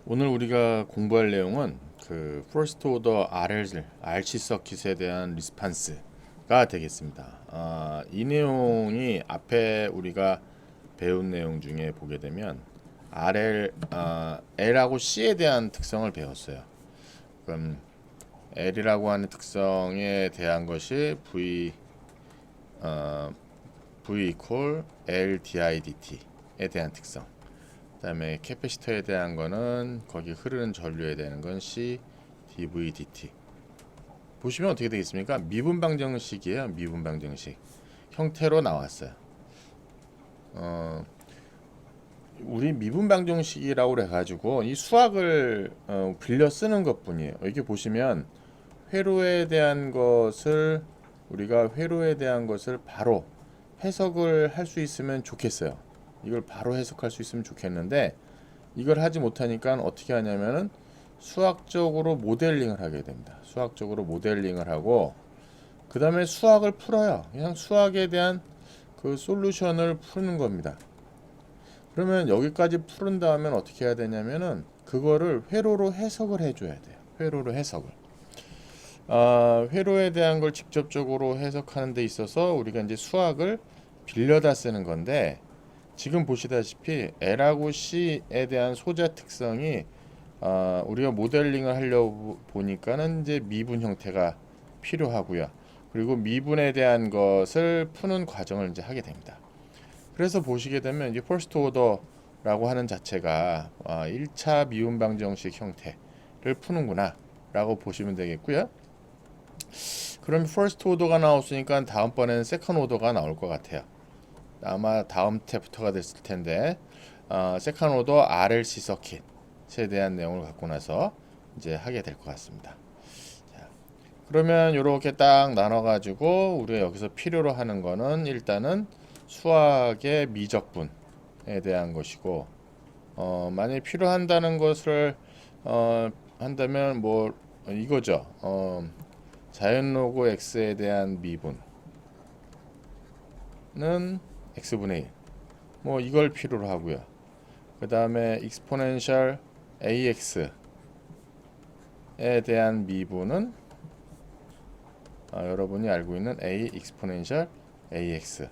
오늘 우리가 공부할 내용은 그 First Order RC 서킷에 대한 리스판스가 되겠습니다. 이 내용이 앞에 우리가 배운 내용 중에 보게 되면 L하고 C에 대한 특성을 배웠어요. 그럼 L이라고 하는 특성에 대한 것이 V equal L dIdt에 대한 특성. 그다음에 캐패시터에 대한 거는 거기 흐르는 전류에 대한 건 C dV/dt. 보시면 어떻게 되겠습니까? 미분 방정식이에요. 미분 방정식 형태로 나왔어요. 우리 미분 방정식이라고 해가지고 이 수학을 빌려 쓰는 것뿐이에요. 여기 보시면 회로에 대한 것을 우리가 회로에 대한 것을 바로 해석을 할 수 있으면 좋겠어요. 이걸 바로 해석할 수 있으면 좋겠는데 이걸 하지 못하니까 어떻게 하냐면은 수학적으로 모델링을 하게 됩니다. 수학적으로 모델링을 하고 그 다음에 수학을 풀어요. 그냥 수학에 대한 그 솔루션을 푸는 겁니다. 그러면 여기까지 푸른 다음에 어떻게 해야 되냐면은 그거를 회로로 해석을 해줘야 돼요. 회로로 해석을. 회로에 대한 걸 직접적으로 해석하는 데 있어서 우리가 이제 수학을 빌려다 쓰는 건데 지금 보시다시피 L하고 C에 대한 소자 특성이 우리가 모델링을 하려고 보니까는 이제 미분 형태가 필요하고요. 그리고 미분에 대한 것을 푸는 과정을 이제 하게 됩니다. 그래서 보시게 되면 이제 퍼스트 오더라고 하는 자체가 1차 미분 방정식 형태를 푸는구나 라고 보시면 되겠고요. 그럼 퍼스트 오더가 나왔으니까 다음번에는 세컨 오더가 나올 것 같아요. 아마 다음 챕터가 됐을 텐데 세컨 오더 RLC 서킷에 대한 내용을 갖고 나서 이제 하게 될 것 같습니다. 자, 그러면 이렇게 딱 나눠 가지고 우리가 여기서 필요로 하는 거는 일단은 수학의 미적분에 대한 것이고 만약에 필요한다는 것을 한다면 뭐 이거죠. 자연 로그 x에 대한 미분은 x분의 1. 뭐 이걸 필요로 하고요. 그 다음에 exponential ax에 대한 미분은 여러분이 알고 있는 a exponential ax.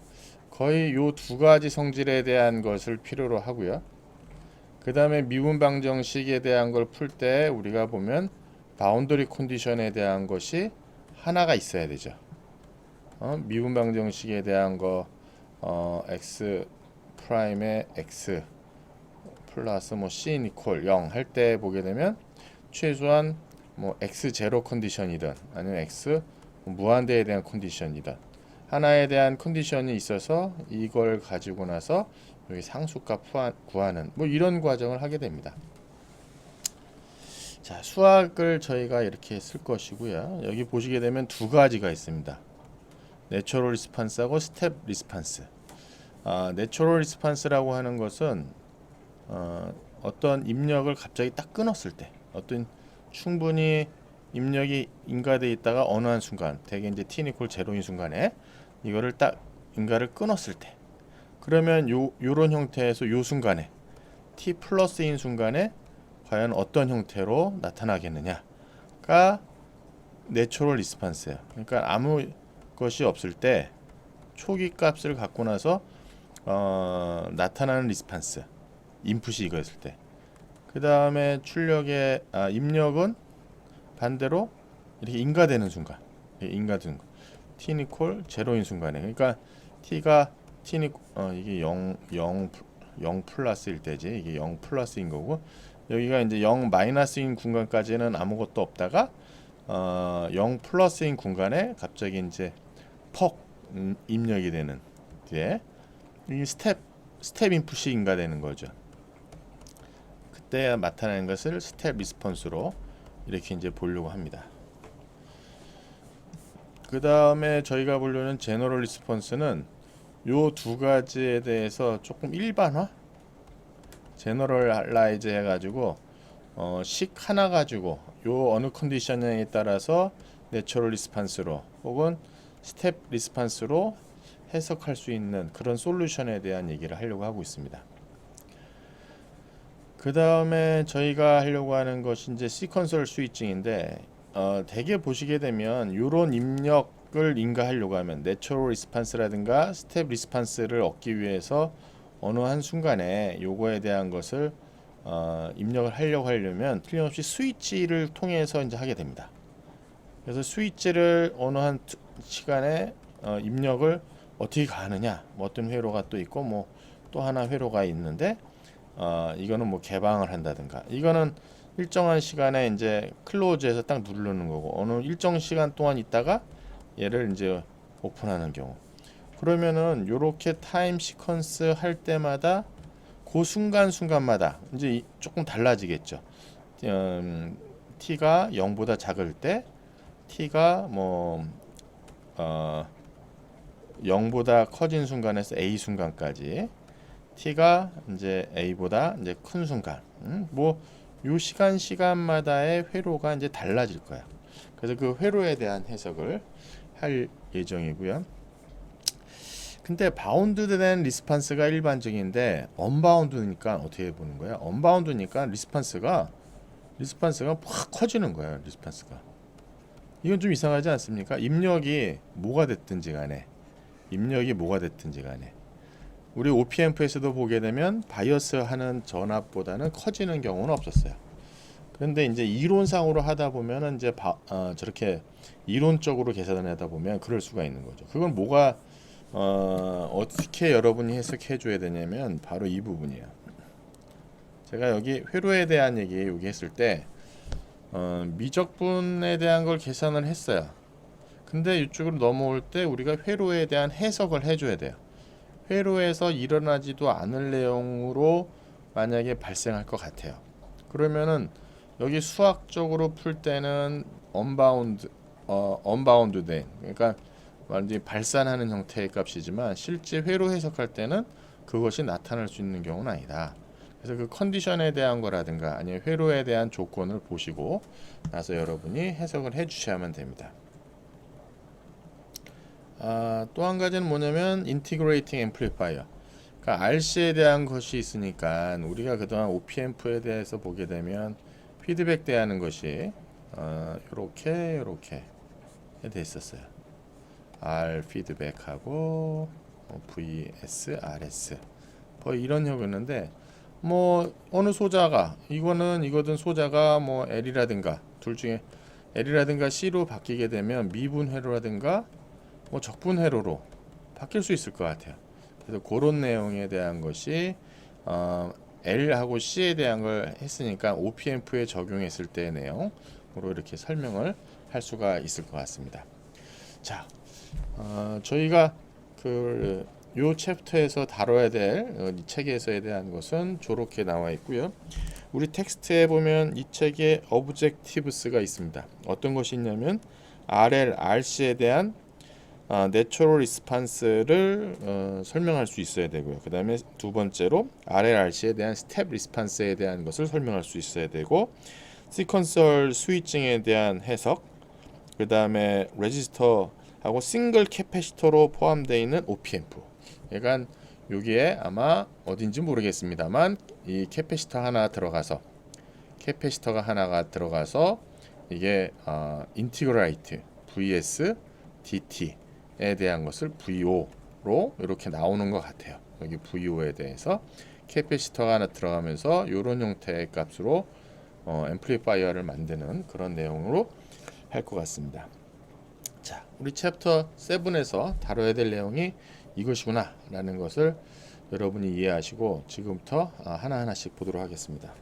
거의 요 두 가지 성질에 대한 것을 필요로 하고요. 그 다음에 미분 방정식에 대한 걸 풀 때 우리가 보면 바운더리 컨디션에 대한 것이 하나가 있어야 되죠. 미분 방정식에 대한 거 x 프라임의 x 플러스 뭐 c 이퀄 0 할 때 보게 되면 최소한 뭐 x 제로 컨디션이든 아니면 x 무한대에 대한 컨디션이든 하나에 대한 컨디션이 있어서 이걸 가지고 나서 여기 상수값 구하는 뭐 이런 과정을 하게 됩니다. 자, 수학을 저희가 이렇게 쓸 것이고요. 여기 보시게 되면 두 가지가 있습니다. 내추럴 리스판스하고 스텝 리스판스. 내추럴 리스판스라고 하는 것은 어떤 입력을 갑자기 딱 끊었을 때, 어떤 충분히 입력이 인가돼 있다가 어느 한 순간, 대개 이제 t 이퀄 제로인 순간에 이거를 딱 인가를 끊었을 때, 그러면 요런 형태에서 요 순간에 t 플러스인 순간에 과연 어떤 형태로 나타나겠느냐가 내추럴 리스판스예요. 그러니까 아무 것이 없을 때 초기 값을 갖고 나서 나타나는 리스판스 인풋이 이거였을 때, 그 다음에 출력의 입력은 반대로 이렇게 인가되는 순간, 인가되는 거. t 이퀄 제로인 순간에, 그러니까 t가 이게 0 플러스일 때지, 이게 0 플러스인 거고, 여기가 이제 0 마이너스인 공간까지는 아무것도 없다가 0 플러스인 공간에 갑자기 이제 퍽 입력이 되는 뒤에 이 스텝 인풋이 인가되는 거죠. 그때 나타나는 것을 스텝 리스폰스로 이렇게 이제 보려고 합니다. 그 다음에 저희가 보려는 제너럴 리스폰스는 요 두 가지에 대해서 조금 일반화, 제너럴라이즈 해가지고 식 하나 가지고 요 어느 컨디션에 따라서 내추럴 리스판스로 혹은 스텝 리스판스로 해석할 수 있는 그런 솔루션에 대한 얘기를 하려고 하고 있습니다. 그 다음에 저희가 하려고 하는 것이 이제 시퀀설 스위칭인데 대개 보시게 되면 이런 입력을 인가하려고 하면 내추럴 리스판스라든가 스텝 리스판스를 얻기 위해서 어느 한 순간에 요거에 대한 것을 입력을 하려고 하려면 틀림없이 스위치를 통해서 이제 하게 됩니다. 그래서 스위치를 어느 한 시간에 입력을 어떻게 가느냐, 뭐 어떤 회로가 또 있고 뭐 또 하나 회로가 있는데 이거는 뭐 개방을 한다든가, 이거는 일정한 시간에 이제 클로즈해서 딱 누르는 거고, 어느 일정 시간 동안 있다가 얘를 이제 오픈하는 경우. 그러면은 요렇게 타임 시퀀스 할 때마다 그 순간순간마다 이제 조금 달라지겠죠. t가 0보다 작을 때, t가 뭐 0보다 커진 순간에서 a 순간까지, t가 이제 a보다 이제 큰 순간, 뭐 요 시간마다의 회로가 이제 달라질 거야. 그래서 그 회로에 대한 해석을 할 예정이고요. 근데 바운드된 리스판스가 일반적인데 언바운드니까 어떻게 보는 거야? 언바운드니까 리스판스가 확 커지는 거예요. 리스판스가. 이건 좀 이상하지 않습니까? 입력이 뭐가 됐든지 간에 우리 OPM프에서도 보게 되면 바이어스 하는 전압보다는 커지는 경우는 없었어요. 그런데 이제 이론상으로 하다 보면은 이제 저렇게 이론적으로 계산을 하다 보면 그럴 수가 있는 거죠. 그건 뭐가 어떻게 여러분이 해석해 줘야 되냐면 바로 이 부분이에요. 제가 여기 회로에 대한 얘기 여기 했을 때 미적분에 대한 걸 계산을 했어요. 근데 이쪽으로 넘어올 때 우리가 회로에 대한 해석을 해줘야 돼요. 회로에서 일어나지도 않을 내용으로 만약에 발생할 것 같아요. 그러면은 여기 수학적으로 풀 때는 언바운드된, 그러니까 완전히 발산하는 형태의 값이지만 실제 회로 해석할 때는 그것이 나타날 수 있는 경우는 아니다. 그래서 그 컨디션에 대한 거라든가 아니면 회로에 대한 조건을 보시고 나서 여러분이 해석을 해 주셔야만 됩니다. 또 한 가지는 뭐냐면 인티그레이팅 앰플리파이어, 그러니까 RC에 대한 것이 있으니까 우리가 그동안 OP앰프에 대해서 보게 되면 피드백 대하는 것이 요렇게 돼 있었어요. R 피드백하고 VS, RS 뭐 이런 형이었는데, 뭐 어느 소자가 이거든 소자가 뭐 L이라든가 둘 중에 L이라든가 C로 바뀌게 되면 미분 회로라든가 뭐 적분 회로로 바뀔 수 있을 것 같아요. 그래서 그런 내용에 대한 것이 L하고 C에 대한 걸 했으니까 OP앰프에 적용했을 때의 내용으로 이렇게 설명을 할 수가 있을 것 같습니다. 자, 저희가 요 챕터에서 다뤄야 될 책에서에 대한 것은 저렇게 나와 있고요. 우리 텍스트에 보면 이 책에 objectives가 있습니다. 어떤 것이 있냐면 RL, RC에 대한 내추럴 리스판스를 설명할 수 있어야 되고요. 그 다음에 두 번째로 RLRC에 대한 스텝 리스판스에 대한 것을 설명할 수 있어야 되고, 시퀀설 스위칭에 대한 해석, 그 다음에 레지스터하고 싱글 캐패시터로 포함되어 있는 OP앰프. 그러니까 여기에 아마 어딘지 모르겠습니다만 이 캐패시터가 하나가 들어가서 이게 인티그레이트 vs DT에 대한 것을 VO로 이렇게 나오는 것 같아요. 여기 VO에 대해서 캐패시터가 하나 들어가면서 이런 형태의 값으로 앰플리파이어를 만드는 그런 내용으로 할 것 같습니다. 자, 우리 챕터 7에서 다뤄야 될 내용이 이것이구나 라는 것을 여러분이 이해하시고 지금부터 하나하나씩 보도록 하겠습니다.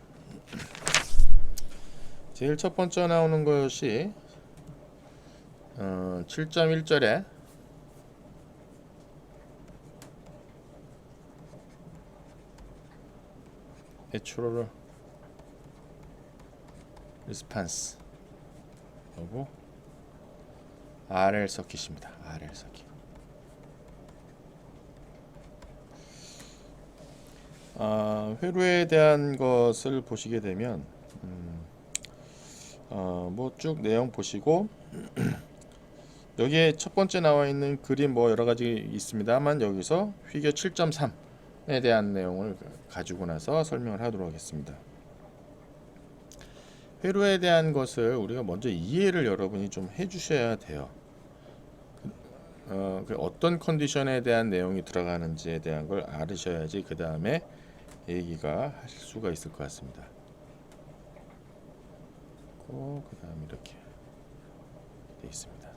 제일 첫 번째 나오는 것이 7.1절에 내추럴 리스판스 하고 RL 서킷입니다. RL 서킷. 회로에 대한 것을 보시게 되면 뭐 쭉 내용 보시고 여기에 첫 번째 나와 있는 그림 뭐 여러 가지 있습니다만 여기서 피겨 7.3에 대한 내용을 가지고 나서 설명을 하도록 하겠습니다. 회로에 대한 것을 우리가 먼저 이해를 여러분이 좀 해주셔야 돼요. 어떤 컨디션에 대한 내용이 들어가는지에 대한 걸 알으셔야지 그 다음에 얘기가 하실 수가 있을 것 같습니다. 그 다음 이렇게 돼 있습니다.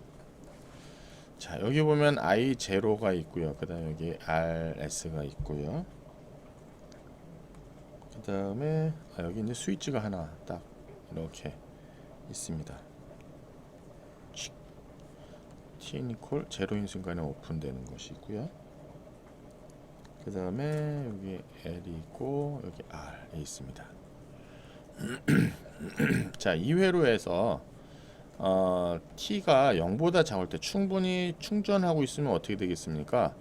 자, 여기 보면 I0가 있고요. 그 다음에 여기 RS가 있고요. 그 다음에 여기 이제 스위치가 하나 딱 이렇게 있습니다. T니콜 제로인 순간에 오픈되는 것이 있고요. 그 다음에 여기 L이 있고 여기 R이 있습니다. 자, 이 회로에서 T가 0보다 작을 때 충분히 충전하고 있으면 어떻게 되겠습니까?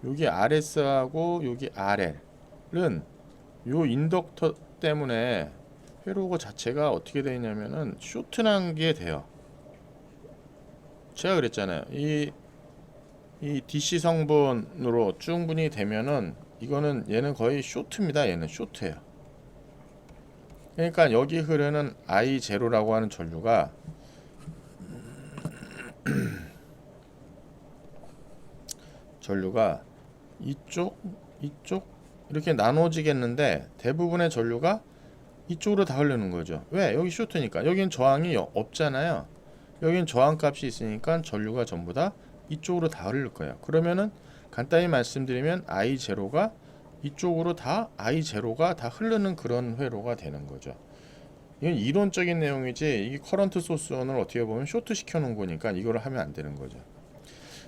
여기 RS하고 여기 RL은 요 인덕터 때문에 회로 자체가 어떻게 되냐면은 쇼트난 게 돼요. 제가 그랬잖아요. 이 DC 성분으로 충분히 되면은 이거는 얘는 거의 쇼트입니다. 얘는 쇼트예요. 그러니까 여기 흐르는 I0라고 하는 전류가 이쪽 이렇게 나눠지겠는데 대부분의 전류가 이쪽으로 다 흐르는 거죠. 왜? 여기 쇼트니까. 여긴 저항이 없잖아요. 여긴 저항값이 있으니까 전류가 전부 다 이쪽으로 다 흐를 거예요. 그러면은 간단히 말씀드리면 I0가 이쪽으로 다 I0가 다 흐르는 그런 회로가 되는 거죠. 이건 이론적인 내용이지 이게 커런트 소스원을 어떻게 보면 쇼트 시켜 놓은 거니까 이거를 하면 안 되는 거죠.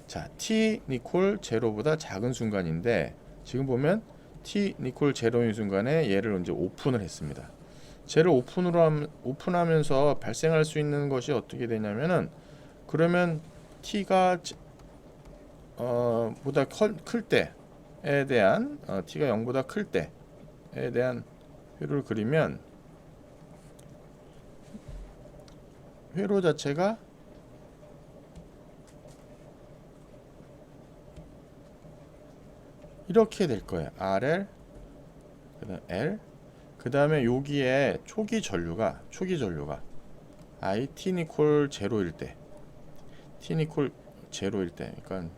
자, T 니콜 제로보다 작은 순간인데 지금 보면 T 니콜 제로인 순간에 얘를 이제 오픈을 했습니다. 쟤를 오픈하면서 발생할 수 있는 것이 어떻게 되냐면은 그러면 T가 보다 클 때에 대한 T가 0보다 클 때에 대한 회로를 그리면 회로 자체가 이렇게 될 거예요. RL 그다음 L 그 다음에 여기에 초기 전류가 I T 니콜 제로일 때 그러니까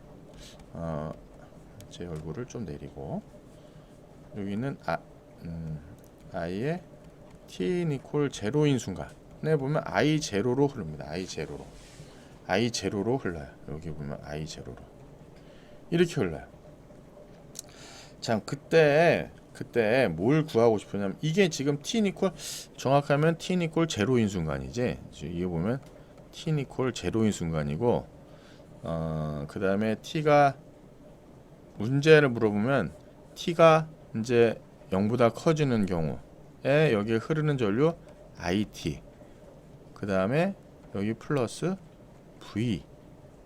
제 얼굴을 좀 내리고 여기는 I의 T 니콜 제로인 순간에 보면 I 제로로 흐릅니다. I 제로로 흘러요. 여기 보면 I 제로로 이렇게 흘러요. 참 그때 뭘 구하고 싶으냐면 이게 지금 T 니콜 정확하면 T 니콜 제로인 순간이지. 이게 보면 T 니콜 제로인 순간이고 그 다음에 T가 문제를 물어보면 T가 이제 0보다 커지는 경우에 여기에 흐르는 전류 IT 그 다음에 여기 플러스 V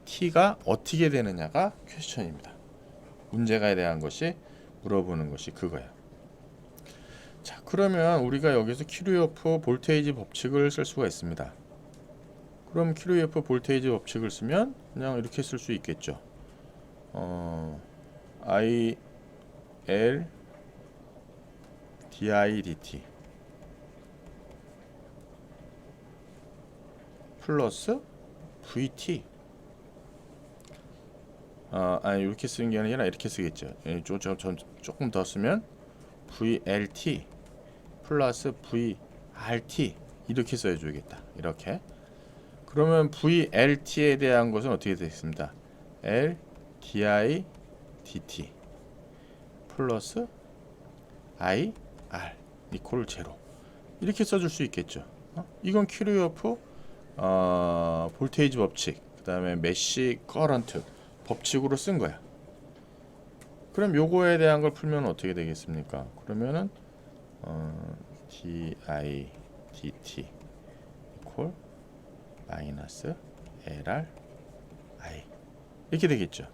T가 어떻게 되느냐가 퀘스천입니다. 문제가에 대한 것이 물어보는 것이 그거예요. 자, 그러면 우리가 여기서 키르호프 볼테이지 법칙을 쓸 수가 있습니다. 그럼 키르호프 볼테이지 법칙을 쓰면 그냥 이렇게 쓸 수 있겠죠. I L di dt 플러스 VT 아니 이렇게 쓰는 게 아니라 이렇게 쓰겠죠. 조금 더 쓰면 VLT 플러스 VRT 이렇게 써줘야겠다. 이렇게 그러면 VLT에 대한 것은 어떻게 되겠습니다. L di dt 플러스 I R 이퀄 제로 이렇게 써줄 수 있겠죠. 이건 키르호프 볼테이지 법칙 그 다음에 메시 커런트 법칙으로 쓴 거야. 그럼 요거에 대한 걸 풀면 어떻게 되겠습니까? 그러면은 di dt 이퀄 마이너스 lr i 이렇게 되겠죠.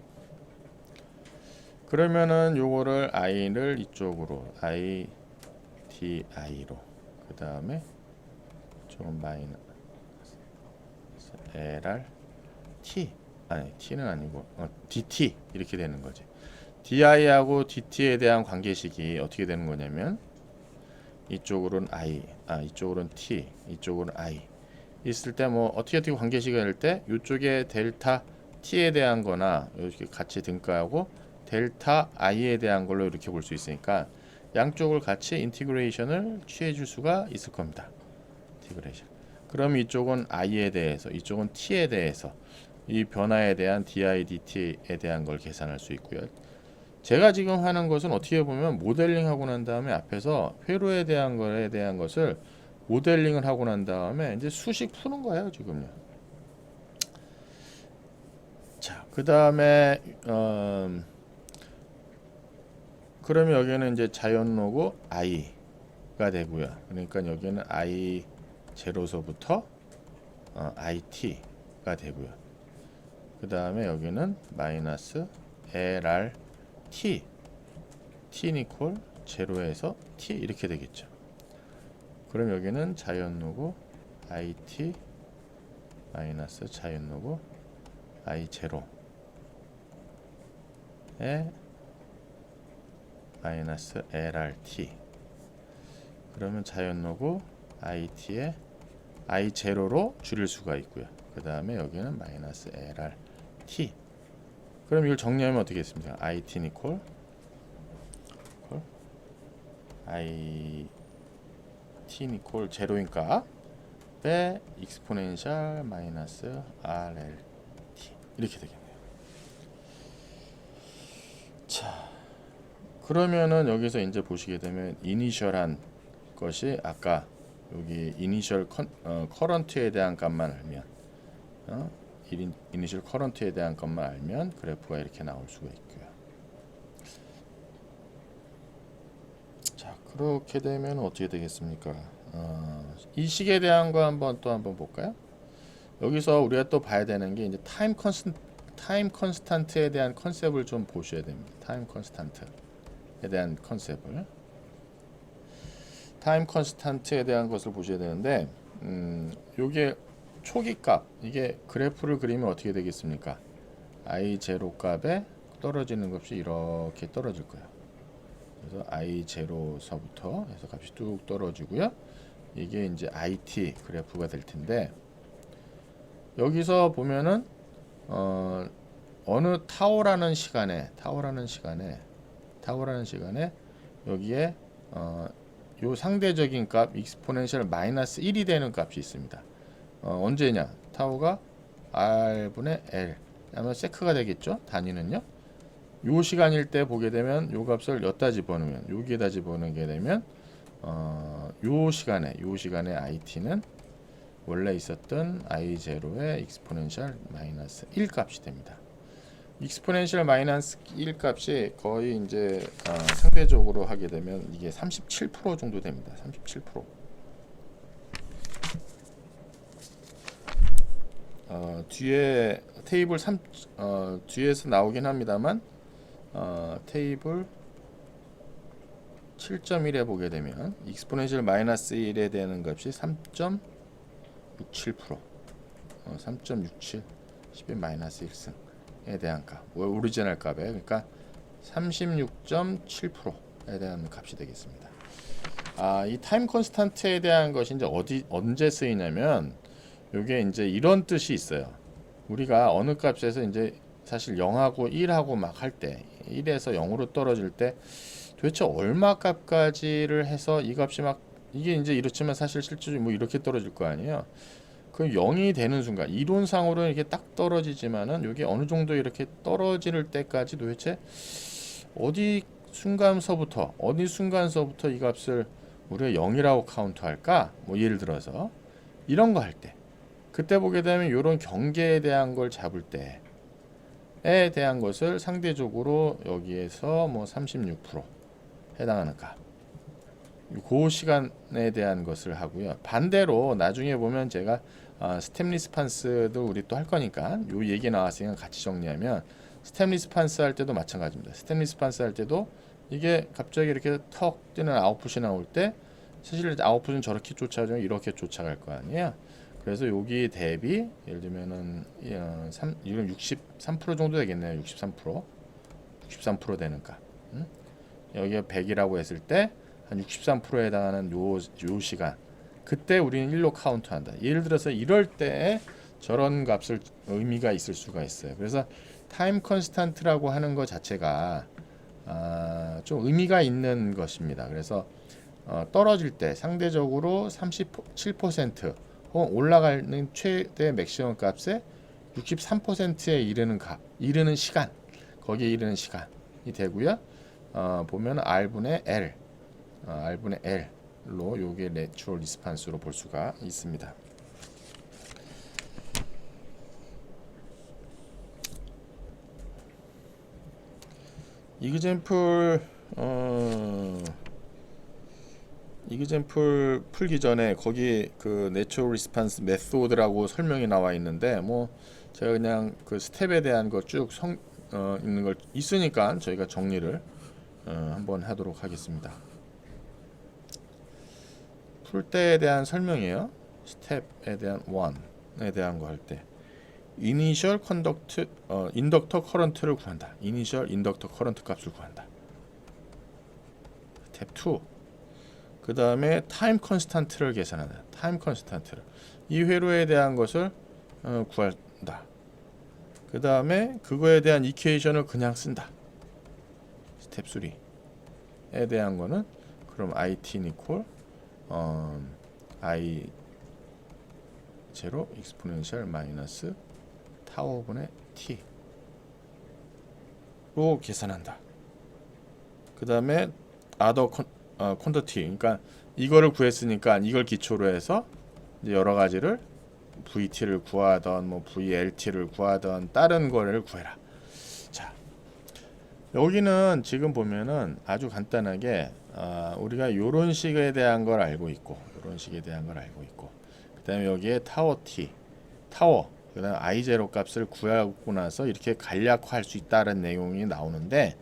그러면은 요거를 i를 이쪽으로 i di로 그 다음에 조금 마이너스 lr t 아니 t는 아니고 dt 이렇게 되는 거지. di하고 dt에 대한 관계식이 어떻게 되는 거냐면 이쪽으로는 I, 이쪽으로는 T, 이쪽으로는 I 있을 때 뭐 어떻게 관계식을 할 때 이쪽에 델타 T에 대한 거나 이렇게 같이 등가하고 델타 I에 대한 걸로 이렇게 볼 수 있으니까 양쪽을 같이 인티그레이션을 취해 줄 수가 있을 겁니다. 인티그레이션. 그럼 이쪽은 I에 대해서, 이쪽은 T에 대해서 이 변화에 대한 DI/DT에 대한 걸 계산할 수 있고요. 제가 지금 하는 것은 어떻게 보면 모델링 하고 난 다음에 앞에서 회로에 대한 거에 대한 것을 모델링을 하고 난 다음에 이제 수식 푸는 거예요, 지금요. 자, 그 다음에 그러면 여기는 이제 자연로고 i가 되고요. 그러니까 여기는 i 제로서부터 it가 되고요. 그 다음에 여기는 마이너스 lr t 이퀄 제로에서 t 이렇게 되겠죠. 그럼 여기는 자연로고 it 마이너스 자연로고 i 제로에 마이너스 lrt 그러면 자연로고 it에 i 제로로 줄일 수가 있고요. 그 다음에 여기는 마이너스 lrt. 그럼 이걸 정리하면 어떻게 했습니까? it 이퀄 i t 이퀄 제로인 값에 익스포넨셜 마이너스 rlt 이렇게 되겠네요. 자, 그러면은 여기서 이제 보시게 되면 이니셜한 것이 아까 여기 이니셜 커런트에 대한 값만 알면 이니셜 커런트에 대한 것만 알면 그래프가 이렇게 나올 수가 있고요. 자, 그렇게 되면 어떻게 되겠습니까? 이 식에 대한 거 한번 볼까요? 여기서 우리가 또 봐야 되는 게 이제 타임 컨스탄트에 대한 컨셉을 좀 보셔야 됩니다. 타임 컨스탄트에 대한 컨셉을. 타임 컨스탄트에 대한 것을 보셔야 되는데 요게 초기 값, 이게 그래프를 그리면 어떻게 되겠습니까? i0 값에 떨어지는 값이 이렇게 떨어질 거예요. 그래서 i0서부터 해서 값이 뚝 떨어지고요. 이게 이제 it 그래프가 될 텐데 여기서 보면은 어느 타오라는 시간에 여기에 요 상대적인 값 익스포넨셜 마이너스 1이 되는 값이 있습니다. 언제냐? 타오가 r분의 l 아마 세크가 되겠죠? 단위는요. 요 시간일 때 보게 되면 요 값을 여기다 집어넣으면 여기에다 집어넣게 되면 요 시간에 it는 원래 있었던 i0의 익스포넨셜 마이너스 1 값이 됩니다. 익스포넨셜 마이너스 1 값이 거의 이제 상대적으로 하게 되면 이게 37% 정도 됩니다. 37%. 뒤에 테이블 3 뒤에서 나오긴 합니다만 테이블 7.1에 보게 되면 익스포넨셜 마이너스 1에 대한 값이 3.67% 3.67 10의 마이너스 1승에 대한 값 오리지널 값에 그러니까 36.7%에 대한 값이 되겠습니다. 이 타임 컨스탄트에 대한 것이 이제 언제 쓰이냐면 요게 이제 이런 뜻이 있어요. 우리가 어느 값에서 이제 사실 0하고 1하고 막 할 때 1에서 0으로 떨어질 때 도대체 얼마 값까지를 해서 이 값이 막 이게 이제 이렇지만 사실 실제로 뭐 이렇게 떨어질 거 아니에요. 그 0이 되는 순간 이론상으로는 이렇게 딱 떨어지지만은 이게 어느 정도 이렇게 떨어질 때까지 도대체 어디 순간서부터 이 값을 우리가 0이라고 카운트할까? 뭐 예를 들어서 이런 거 할 때 그때 보게 되면 이런 경계에 대한 걸 잡을 때에 대한 것을 상대적으로 여기에서 뭐 36% 해당하는 값. 그 시간에 대한 것을 하고요. 반대로 나중에 보면 제가 스템 리스판스도 우리 또 할 거니까 요 얘기 나왔으니까 같이 정리하면 스템 리스판스 할 때도 마찬가지입니다. 스템 리스판스 할 때도 이게 갑자기 이렇게 턱 뛰는 아웃풋이 나올 때 사실 아웃풋은 저렇게 쫓아가죠. 이렇게 쫓아갈 거 아니에요. 그래서 여기 대비 예를 들면은 이건 63% 정도 되겠네요. 63% 되는 값. 여기가 100이라고 했을 때 한 63%에 해당하는 요 시간, 그때 우리는 1로 카운트한다. 예를 들어서 이럴 때 저런 값을 의미가 있을 수가 있어요. 그래서 타임 컨스탄트라고 하는 것 자체가 좀 의미가 있는 것입니다. 그래서 떨어질 때 상대적으로 37% 혹은 올라가는 최대 맥시멈 값의 63%에 이르는 시간, 거기에 이르는 시간이 되고요. 보면 R분의 L, R분의 L로 요게 내추럴 리스판스로 볼 수가 있습니다. 이그젬플 풀기 전에 거기 그 내추럴 리스판스 메소드라고 설명이 나와 있는데, 뭐 제가 그냥 그 스텝에 대한 거 쭉 있는 걸 있으니까 저희가 정리를 한번 하도록 하겠습니다. 풀 때에 대한 설명이에요. 스텝에 대한 1에 대한 거 할 때 이니셜 컨덕트 인덕터 커런트를 구한다. 이니셜 인덕터 커런트 값을 구한다. 스텝 2, 그 다음에 타임 컨스탄트를 계산한다. 타임 컨스탄트를, 이 회로에 대한 것을 구한다. 그 다음에 그거에 대한 이퀘이션을 그냥 쓴다. 스텝 3에 대한 거는 그럼 IT 니콜 I 제로 익스포넨셜 마이너스 타워분의 t로 계산한다. 그 다음에 other quantity, 그러니까 이거를 구했으니까 이걸 기초로 해서 이제 여러 가지를 VT를 구하던 뭐 VLT를 구하던 다른 거를 구해라. 자, 여기는 지금 보면은 아주 간단하게 우리가 요런 식에 대한 걸 알고 있고, 요런 식에 대한 걸 알고 있고, 그 다음에 여기에 타워, 그 다음에 I0 값을 구하고 나서 이렇게 간략화할 수 있다는 내용이 나오는데,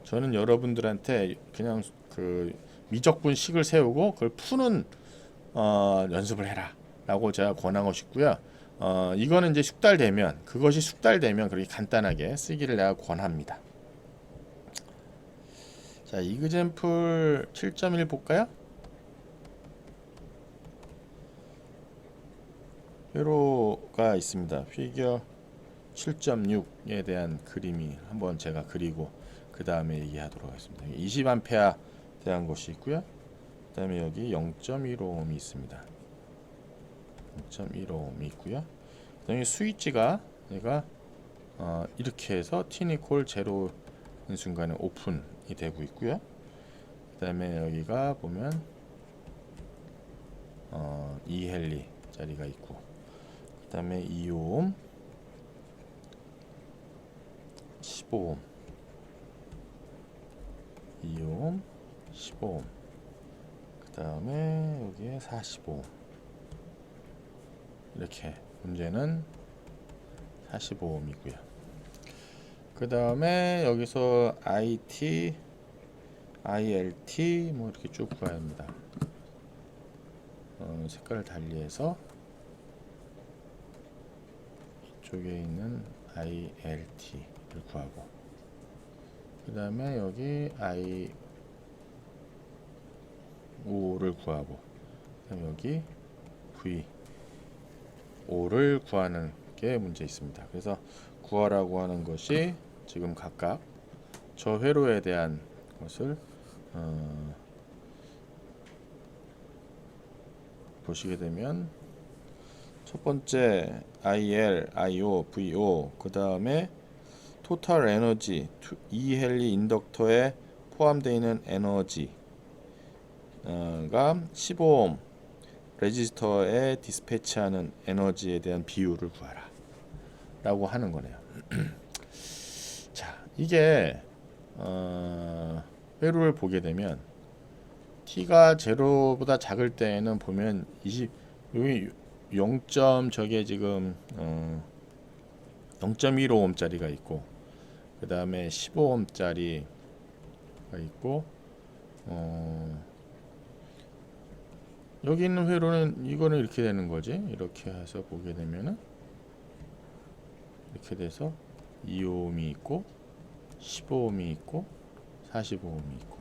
저는 여러분들한테 그냥 그 미적분식을 세우고 그걸 푸는 연습을 해라 라고 제가 권하고 싶고요. 이거는 이제 그것이 숙달되면 그렇게 간단하게 쓰기를 내가 권합니다. 자, 이그젬플 7.1 볼까요? 회로가 있습니다. 피겨 7.6에 대한 그림이 한번 제가 그리고 그 다음에 얘기하도록 하겠습니다. 20A 대한 것이 있고요. 그 다음에 여기 0.15ohm이 있습니다. 0.15ohm이 있고요. 그 다음에 스위치가 얘가 이렇게 해서 t니콜 제로인 순간에 오픈이 되고 있고요. 그 다음에 여기가 보면 2헨리 짜리가 있고, 그 다음에 2오hm, 15오hm, 2오hm, 15오hm, 그 다음에 여기에 45오hm. 이렇게 문제는 45ohm이고요. 그 다음에 여기서 IT, ILT 뭐 이렇게 쭉 구해야 합니다. 색깔을 달리해서 이쪽에 있는 ILT를 구하고, 그 다음에 여기 I5를 구하고, 그 다음에 여기 V5를 구하는 게 문제 있습니다. 그래서 구하라고 하는 것이 지금 각각 저 회로에 대한 것을 보시게 되면, 첫 번째 IL, IO, VO, 그 다음에 토탈 에너지, 2헨리 인덕터에 포함되어 있는 에너지가 15오hm 레지스터에 디스패치하는 에너지에 대한 비율을 구하라 라고 하는 거네요. 자, 이게 회로를 보게 되면 t가 제로보다 작을 때에는 보면 여기 0. 저게 지금 0.15ohm 짜리가 있고, 그 다음에 15ohm 짜리가 있고, 여기 있는 회로는 이거는 이렇게 되는 거지. 이렇게 해서 보게 되면은 이렇게 돼서 2ohm이 있고 15ohm이 있고 45ohm이 있고,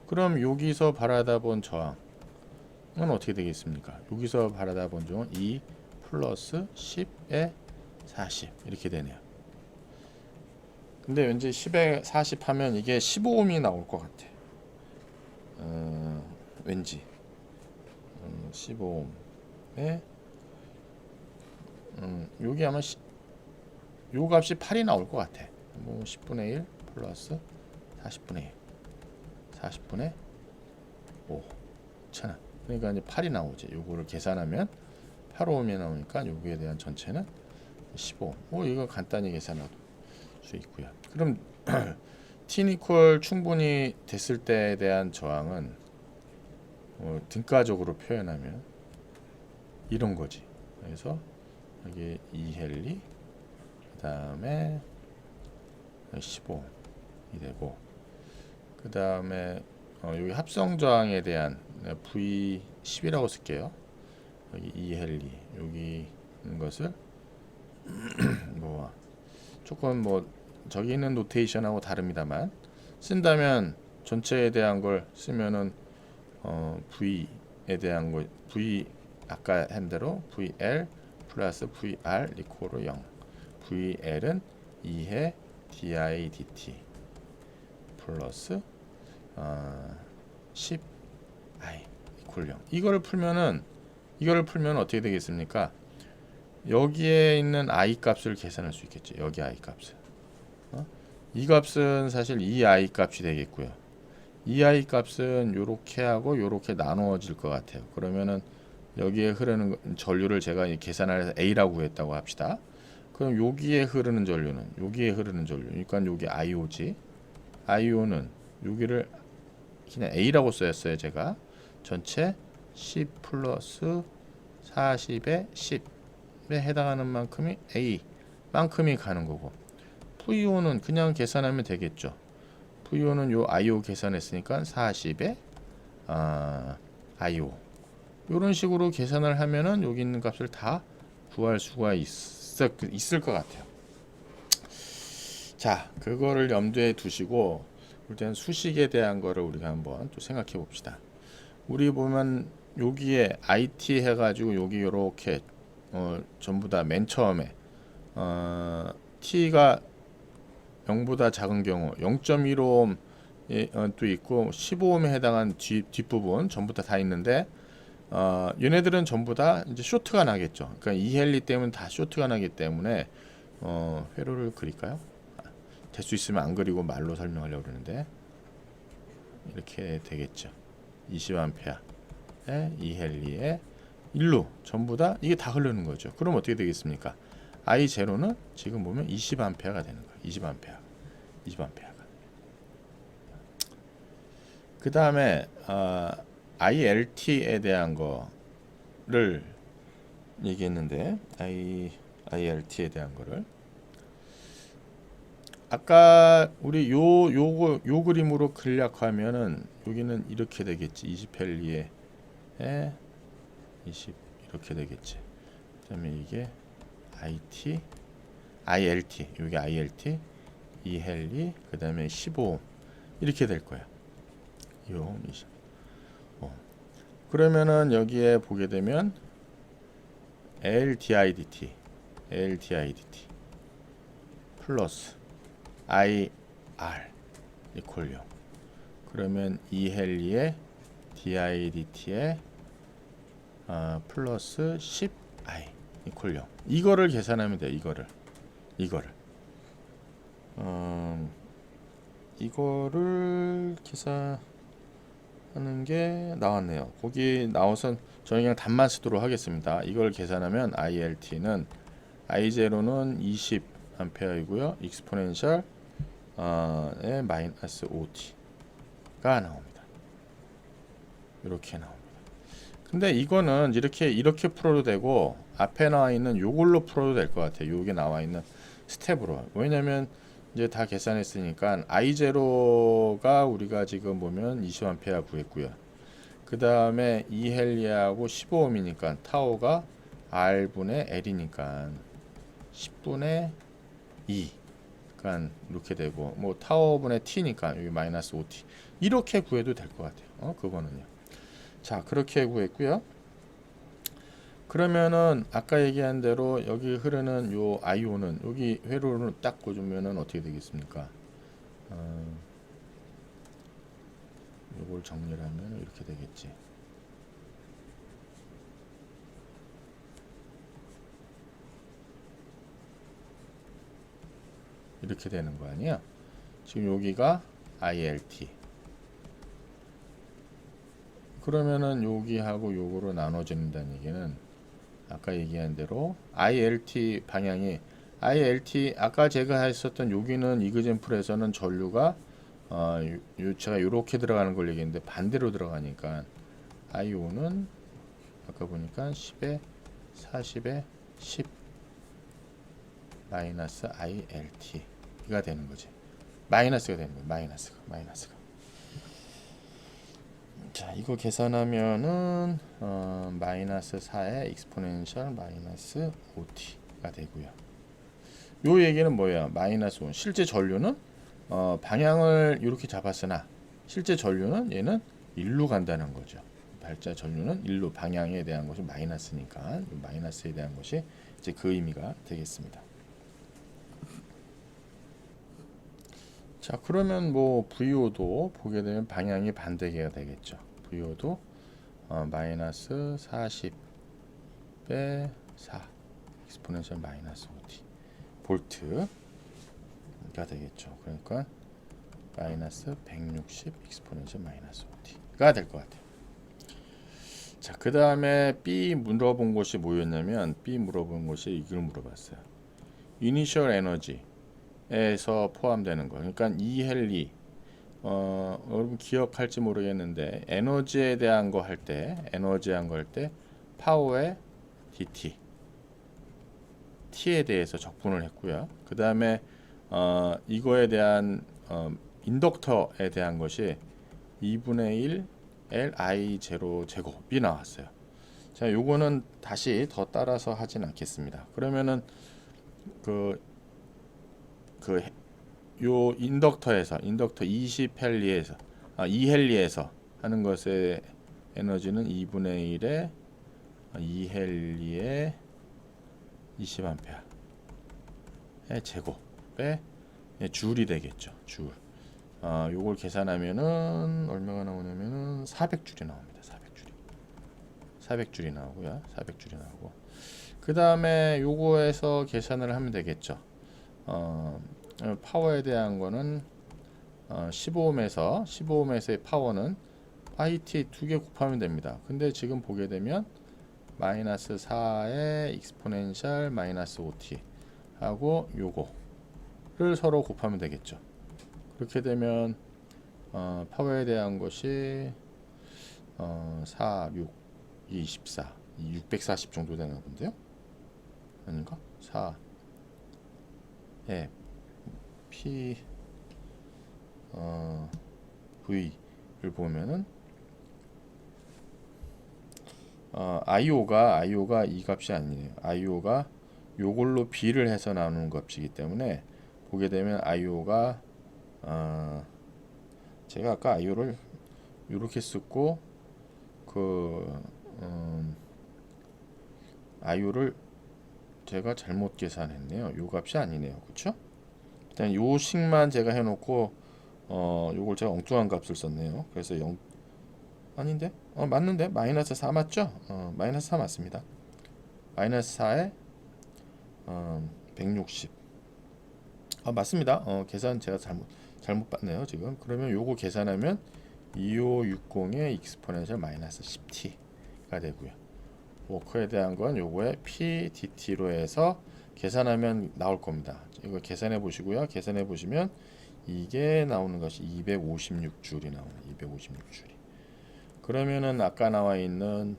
그럼 여기서 바라다 본 저항은 어떻게 되겠습니까? 여기서 바라다 본 저항은 2 플러스 10에 40 이렇게 되네요. 근데 왠지 10에 40 하면 이게 15옴이 나올 것 같아. 왠지 15옴에 여기 아마 요 값이 8이 나올 것 같아. 뭐 10분의 1 플러스 40분의 1 40분의 5 잖아. 그러니까 이제 8이 나오지. 요거를 계산하면 8옴이 나오니까 여기에 대한 전체는 15. 이거 간단히 계산할 수 있고요. 그럼 t 이퀄 충분히 됐을 때에 대한 저항은 등가적으로 표현하면 이런 거지. 그래서 여기 2헨리 그 다음에 15이 되고 그 다음에 여기 합성 저항에 대한 V10이라고 쓸게요. 여기 2헨리 여기 있는 것을 뭐 조금 뭐 저기 있는 노테이션하고 다릅니다만 쓴다면 전체에 대한 걸 쓰면은 V에 대한 거 V 아까 한 대로 VL 플러스 VR 리코로 0 VL은 2해 DI DT 플러스 10 I 이퀄 0 이거를 풀면 어떻게 되겠습니까? 여기에 있는 I 값을 계산할 수 있겠죠. 여기 I 값을 이 값은 사실 이 I 값이 되겠고요. 이 I 값은 요렇게 하고 요렇게 나누어질 것 같아요. 그러면은 여기에 흐르는 전류를 제가 계산해서 A라고 했다고 합시다. 그럼 여기에 흐르는 전류는 그러니까 여기 IO지. IO는 여기를 그냥 A라고 써였어요. 제가 전체 10 플러스 40에 10에 해당하는 만큼이 A 만큼이 가는 거고 VO는 그냥 계산하면 되겠죠. VO는 요 IO 계산했으니까 40에 IO 이런 식으로 계산을 하면은 여기 있는 값을 다 구할 수가 있을 것 같아요. 자, 그거를 염두에 두시고 일단 수식에 대한 거를 우리가 한번 또 생각해 봅시다. 우리 보면 여기에 IT 해가지고 여기 이렇게 전부 다 맨 처음에 T가 0보다 작은 경우 0.15옴 또 있고 15옴에 해당한 뒷부분 전부 다 있는데 얘네들은 전부 다 이제 쇼트가 나겠죠. 그러니까 2헨리 때문에 다 쇼트가 나기 때문에 회로를 그릴까요? 될 수 있으면 안 그리고 말로 설명하려고 그러는데 이렇게 되겠죠. 20A에 2헨리에 1로 전부 다 이게 다 흐르는 거죠. 그럼 어떻게 되겠습니까? I0는 지금 보면 20A가 되는 거예요. 20A가. 그 다음에 ILT에 대한 거를 얘기했는데 ILT에 대한 거를 아까 우리 요 그림으로 근략하면은 여기는 이렇게 되겠지. 20헨리에 20 이렇게 되겠지. 그다음에 이게 ILT 여기 ILT 2헨리 그다음에 15 이렇게 될 거야. 요 20. 그러면은 여기에 보게 되면 LDIDT 플러스 IR 이퀄 0 그러면 2헨리에 DIDT에 플러스 10I 이퀄 0 이거를 계산하면 돼요. 이거를 계산하는 게 나왔네요. 거기 나와서 저는 그냥 답만 쓰도록 하겠습니다. 이걸 계산하면 ILT는 I0는 20A이고요. 익스포넨셜 에 마이너스 5T가 나옵니다. 이렇게 나옵니다. 근데 이거는 이렇게 풀어도 되고 앞에 나와 있는 요걸로 풀어도 될 것 같아요. 요게 나와 있는 스텝으로. 왜냐면 이제 다 계산했으니까 I0가 우리가 지금 보면 20A 구했고요. 그 다음에 2헨리하고 15옴이니까 타오가 R분의 L이니까 10분의 2 그러니까 이렇게 되고 뭐 타워분의 t니까 여기 마이너스 5t 이렇게 구해도 될 것 같아요. 그거는요. 자, 그렇게 구했고요. 그러면은 아까 얘기한 대로 여기 흐르는 요 i오는 여기 회로를 딱 꽂으면은 어떻게 되겠습니까? 요걸 정리를 하면 이렇게 되겠지. 이렇게 되는 거 아니야? 지금 여기가 ILT. 그러면은 여기하고 요거로 나눠진다는 얘기는 아까 얘기한 대로 ILT 방향이 ILT 아까 제가 했었던 여기는 이그젠플에서는 전류가 제가 이렇게 들어가는 걸 얘기했는데 반대로 들어가니까 IO는 아까 보니까 10에 40에 10 마이너스 ILT가 되는 거지. 마이너스가 되는 거야. 마이너스가. 자, 이거 계산하면은 마이너스 4의 익스포넨셜 마이너스 5t가 되고요. 요 얘기는 뭐예요? 마이너스 5. 실제 전류는 방향을 이렇게 잡았으나 실제 전류는 얘는 일로 간다는 거죠. 발자 전류는 일로 방향에 대한 것이 마이너스니까 마이너스에 대한 것이 이제 그 의미가 되겠습니다. 자, 그러면 뭐 VO도 보게 되면 방향이 반대가 되겠죠. VO도 마이너스 40배 4 익스포넨셜 마이너스 5t 볼트가 되겠죠. 그러니까 마이너스 160 익스포넨셜 마이너스 5t가 될 것 같아요. 자, 그 다음에 B 물어본 것이 뭐였냐면 B 물어본 것이 이걸 물어봤어요. 이니셜 에너지에서 포함되는 거. 그러니까 이헨리 여러분 기억할지 모르겠는데 에너지에 대한 거 할 때 파워의 dt t에 대해서 적분을 했고요. 그 다음에 이거에 대한 인덕터에 대한 것이 2분의 1 Li0 제곱이 나왔어요. 자, 요거는 다시 더 따라서 하진 않겠습니다. 그러면은 요 인덕터 20헬리에서 2헬리에서 하는 것의 에너지는 2분의 1에 2헬리에 20A 제곱에 줄이 되겠죠. 줄. 요걸 계산하면은 얼마가 나오냐면은 400줄이 나옵니다. 400줄이 나오고요. 400줄이 나오고. 그 다음에 요거에서 계산을 하면 되겠죠. 파워에 대한 거는 15ohm에서의 파워는 IT 두 개 곱하면 됩니다. 근데 지금 보게 되면 마이너스 4의 익스포넨셜 마이너스 5t 하고 요거를 서로 곱하면 되겠죠. 그렇게 되면 파워에 대한 것이 4, 6, 24, 640 정도 되는 건데요. 아닌가? 4, 예, P, V를 보면은 IO가 이 값이 아니에요. IO가 요걸로 B를 해서 나누는 값이기 때문에 보게 되면 IO가 제가 아까 IO를 이렇게 썼고 IO를 제가 잘못 계산했네요. 요 값이 아니네요. 그쵸? 일단 요 식만 제가 해놓고 요걸 제가 엉뚱한 값을 썼네요. 그래서 아닌데? 맞는데? 마이너스 4 맞죠? 마이너스 4 맞습니다. 마이너스 4에 160 맞습니다. 계산 제가 잘못 봤네요 지금. 그러면 요거 계산하면 2560의 익스포넨셜 마이너스 10t가 되고요. 워커에 대한 건 요거에 PDT로 해서 계산하면 나올 겁니다. 이거 계산해 보시고요. 계산해 보시면 이게 나오는 것이 256줄이 나오네요. 256줄이. 그러면은 아까 나와 있는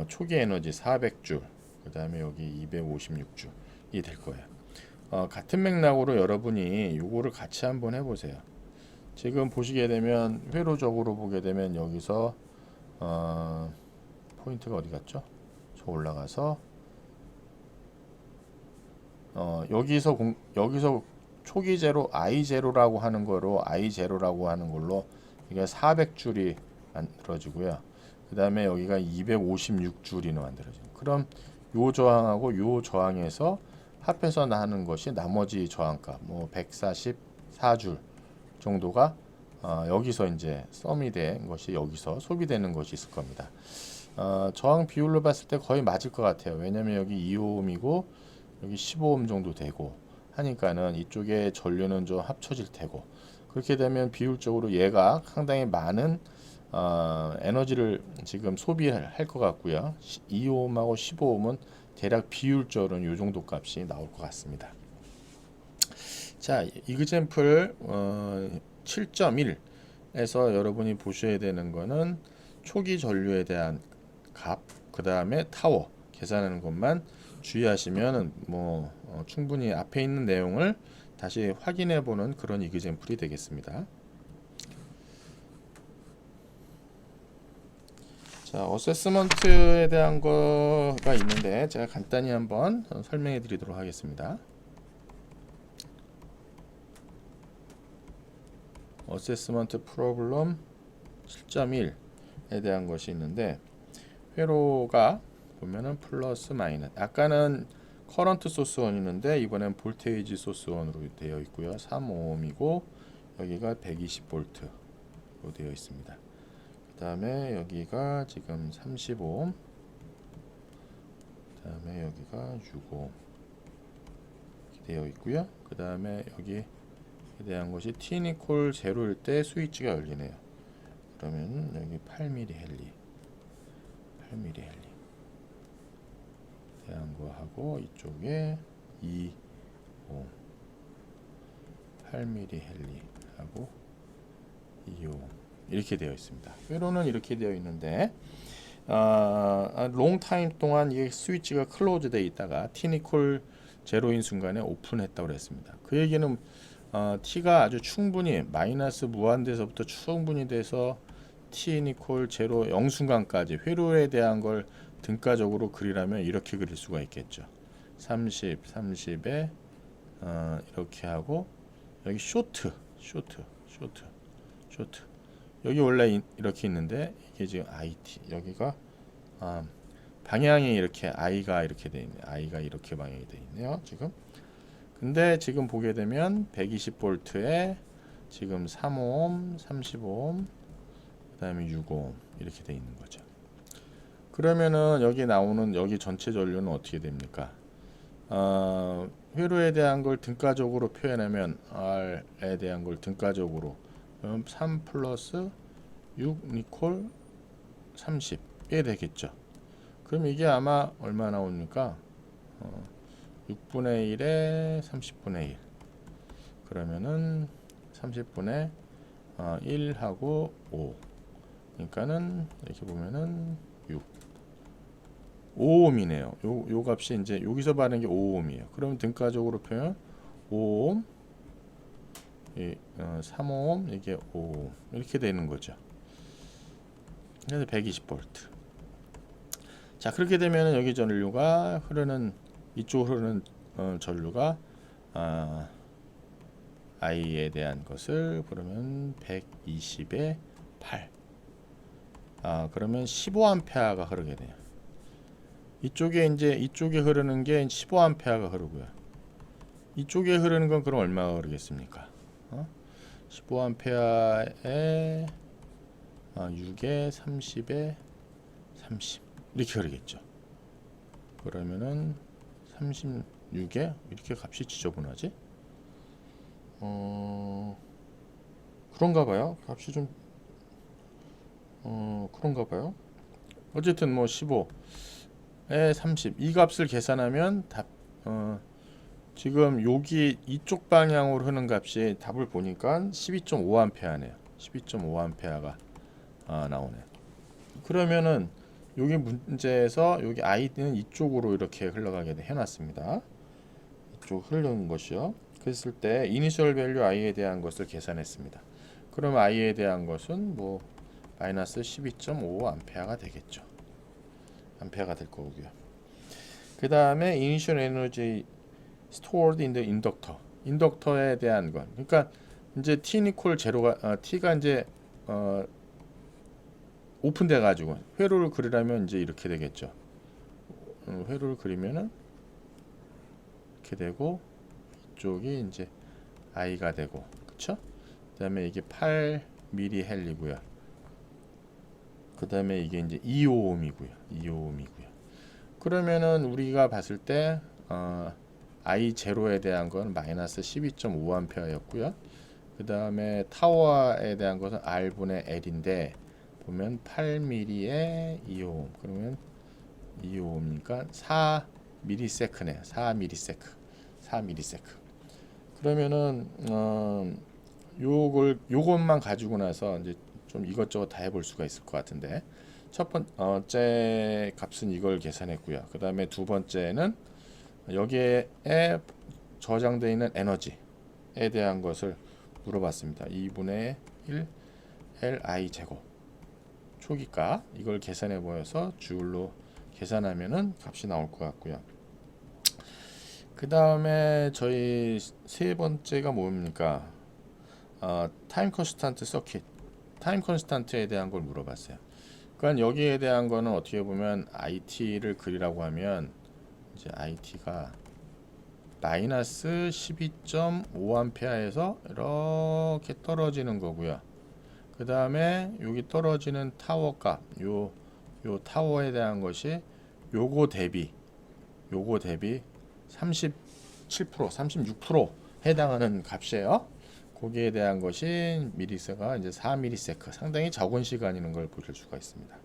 초기 에너지 400줄, 그 다음에 여기 256줄이 될 거예요. 같은 맥락으로 여러분이 요거를 같이 한번 해보세요. 지금 보시게 되면 회로적으로 보게 되면 여기서 포인트가 어디 갔죠? 저 올라가서 여기서 초기 제로 I 제로라고 하는 거로 I 제로라고 하는 걸로 이게 400줄이 만들어지고요. 그 다음에 여기가 256줄이 만들어져요. 그럼 요 저항하고 요 저항에서 합해서 나는 것이 나머지 저항값 뭐 144줄 정도가 여기서 이제 썸이 된 것이 여기서 소비되는 것이 있을 겁니다. 저항 비율로 봤을 때 거의 맞을 것 같아요. 왜냐면 여기 2오음이고 여기 15오hm 정도 되고 하니까는 이쪽에 전류는 좀 합쳐질 테고, 그렇게 되면 비율적으로 얘가 상당히 많은 에너지를 지금 소비할 것 같고요. 2오음하고 15오음은 대략 비율적으로는 이 정도 값이 나올 것 같습니다. 자, 이그젬플 7.1에서 여러분이 보셔야 되는 거는 초기 전류에 대한 값, 그 다음에 타워 계산하는 것만 주의하시면 뭐 충분히 앞에 있는 내용을 다시 확인해 보는 그런 이그젬플이 되겠습니다. 자, 어세스먼트에 대한 거가 있는데 제가 간단히 한번 설명해 드리도록 하겠습니다. 어세스먼트 프로블럼 7.1에 대한 것이 있는데, 회로가 보면은 플러스 마이너스, 아까는 커런트 소스 원이 있는데 이번엔 볼테이지 소스 원으로 되어 있고요. 3오음이고 여기가 120볼트로 되어 있습니다. 그 다음에 여기가 지금 35오hm, 그 다음에 여기가 6오hm 되어 있고요. 그 다음에 여기에 대한 것이 T=0 제로일 때 스위치가 열리네요. 그러면 여기 8mm 헨리 대한 거 하고 이쪽에 2오hm 8mm 헨리 하고 2오hm 이렇게 되어 있습니다. 회로는 이렇게 되어 있는데 롱 타임 동안 이 스위치가 클로즈 돼 있다가 T=0 제로인 순간에 오픈했다고 그랬습니다. 그 얘기는 T가 아주 충분히 마이너스 무한대에서부터 충분히 돼서 T=0 제로 0 순간까지 회로에 대한 걸 등가적으로 그리라면 이렇게 그릴 수가 있겠죠. 30에 이렇게 하고 여기 쇼트 여기 원래 이렇게 있는데 이게 지금 IT 여기가 방향이 이렇게 I가 이렇게 돼 있네. I가 이렇게 방향이 돼 있네요. 지금. 근데 지금 보게 되면 120볼트에 지금 3오hm, 35오hm, 그다음에 6오hm 이렇게 돼 있는 거죠. 그러면은 여기 나오는 여기 전체 전류는 어떻게 됩니까? 회로에 대한 걸 등가적으로 표현하면 R에 대한 걸 등가적으로 3 플러스 6 니콜 30이 되겠죠. 그럼 이게 아마 얼마 나옵니까? 6분의 1에 30분의 1 그러면은 30분의 1하고 5 그러니까는 이렇게 보면은 6 5ohm이네요. 요 값이 이제 여기서 받는 게 5ohm이에요. 그럼 등가적으로 표현 5ohm 3ohm 이게 5ohm 이렇게 되는 거죠. 그래서 120볼트. 자, 그렇게 되면 여기 전류가 흐르는 이쪽으로 흐르는 전류가 I에 대한 것을 그러면 120에 8 그러면 15A가 흐르게 돼요. 이쪽에 흐르는 게 15A가 흐르고요. 이쪽에 흐르는 건 그럼 얼마가 흐르겠습니까? 15A에 6에 30에 30 이렇게 흐르겠죠. 그러면은 36에 이렇게 값이 지저분하지? 그런가 봐요. 값이 좀 그런가 봐요. 어쨌든 뭐 15에 30 이 값을 계산하면 답 지금 여기 이쪽 방향으로 흐르는 값이 답을 보니까 12.5A네요. 12.5A가 나오네요. 그러면은 여기 문제에서 여기 I는 이쪽으로 이렇게 흘러가게 해놨습니다. 이쪽 흐르는 것이요. 그랬을 때 이니셜 밸류 I에 대한 것을 계산했습니다. 그럼 I에 대한 것은 뭐 마이너스 12.5A가 되겠죠. 암페어가 될 거고요. 그 다음에 이니셜 에너지 stored in the inductor 인덕터에 대한 것. 그러니까 이제 t 니콜 제로가 t가 이제 오픈돼 가지고 회로를 그리려면 이제 이렇게 되겠죠. 회로를 그리면은 이렇게 되고 이쪽이 이제 i가 되고, 그쵸? 그다음에 이게 8mm 헬리고요. 그다음에 이게 이제 2오음이고요. 2오음이고요. 그러면은 우리가 봤을 때 I 제로에 대한 건 마이너스 12.5A였고요. 그 다음에 타워에 대한 것은 R분의 L인데 보면 8mm에 2오hm 그러면 2ohm이니까 4ms네요. 4ms. 그러면은 요것만 가지고 나서 이제 좀 이것저것 다 해볼 수가 있을 것 같은데, 첫 번째 값은 이걸 계산했고요. 그 다음에 두 번째는 여기에 저장되어 있는 에너지에 대한 것을 물어봤습니다. 2분의 1 Li 제곱 초기값, 이걸 계산해 보여서 줄로 계산하면은 값이 나올 것 같고요. 그 다음에 저희 세 번째가 뭡니까? 타임 컨스탄트 서킷, 타임 컨스탄트에 대한 걸 물어봤어요. 그러니까 여기에 대한 거는 어떻게 보면 IT를 그리라고 하면 이제 IT가 마이너스 12.5A에서 이렇게 떨어지는 거고요. 그 다음에 여기 떨어지는 타워 값, 요 타워에 대한 것이 요거 대비 37%, 36% 해당하는 값이에요. 거기에 대한 것이 미리세가 이제 4msec, 상당히 적은 시간이는 걸 보실 수가 있습니다.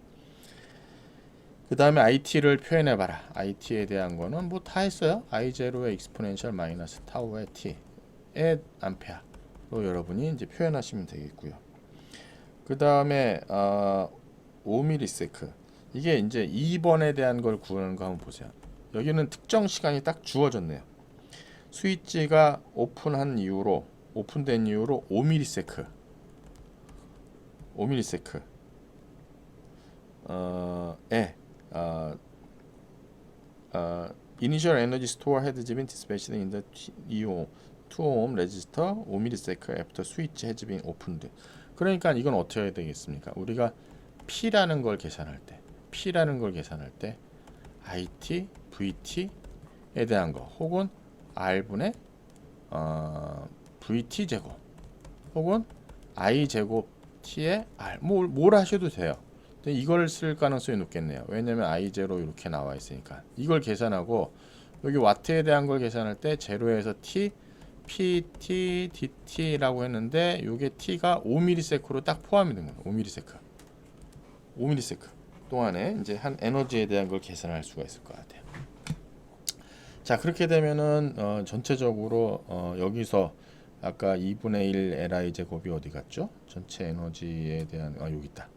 그 다음에 IT를 표현해봐라. IT에 대한 거는 뭐 다 했어요. I0의 exponential 마이너스 타워의 t의 암페어로 여러분이 이제 표현하시면 되겠고요. 그 다음에 5msec, 이게 이제 2번에 대한 걸 구하는 거 한번 보세요. 여기는 특정 시간이 딱 주어졌네요. 스위치가 오픈된 이후로 5msec initial energy store had been dispatched in the 2ohm resistor 5msec after switch has been opened. 그러니까 이건 어떻게 해야 되겠습니까? 우리가 P라는 걸 계산할 때 IT, VT에 대한 거, 혹은 R분의 VT 제곱, 혹은 I 제곱 T의 R, 뭘 하셔도 돼요. 근데 이걸 쓸 가능성이 높겠네요. 왜냐면 I0 이렇게 나와 있으니까. 이걸 계산하고 여기 와트에 대한 걸 계산할 때 제로에서 T, PT, DT라고 했는데 이게 T가 5msec로 딱 포함이 된 거예요. 5msec 동안에 이제 한 에너지에 대한 걸 계산할 수가 있을 것 같아요. 자, 그렇게 되면은 전체적으로 여기서 아까 2분의 1 Li 제곱이 어디 갔죠? 전체 에너지에 대한 여기 있다.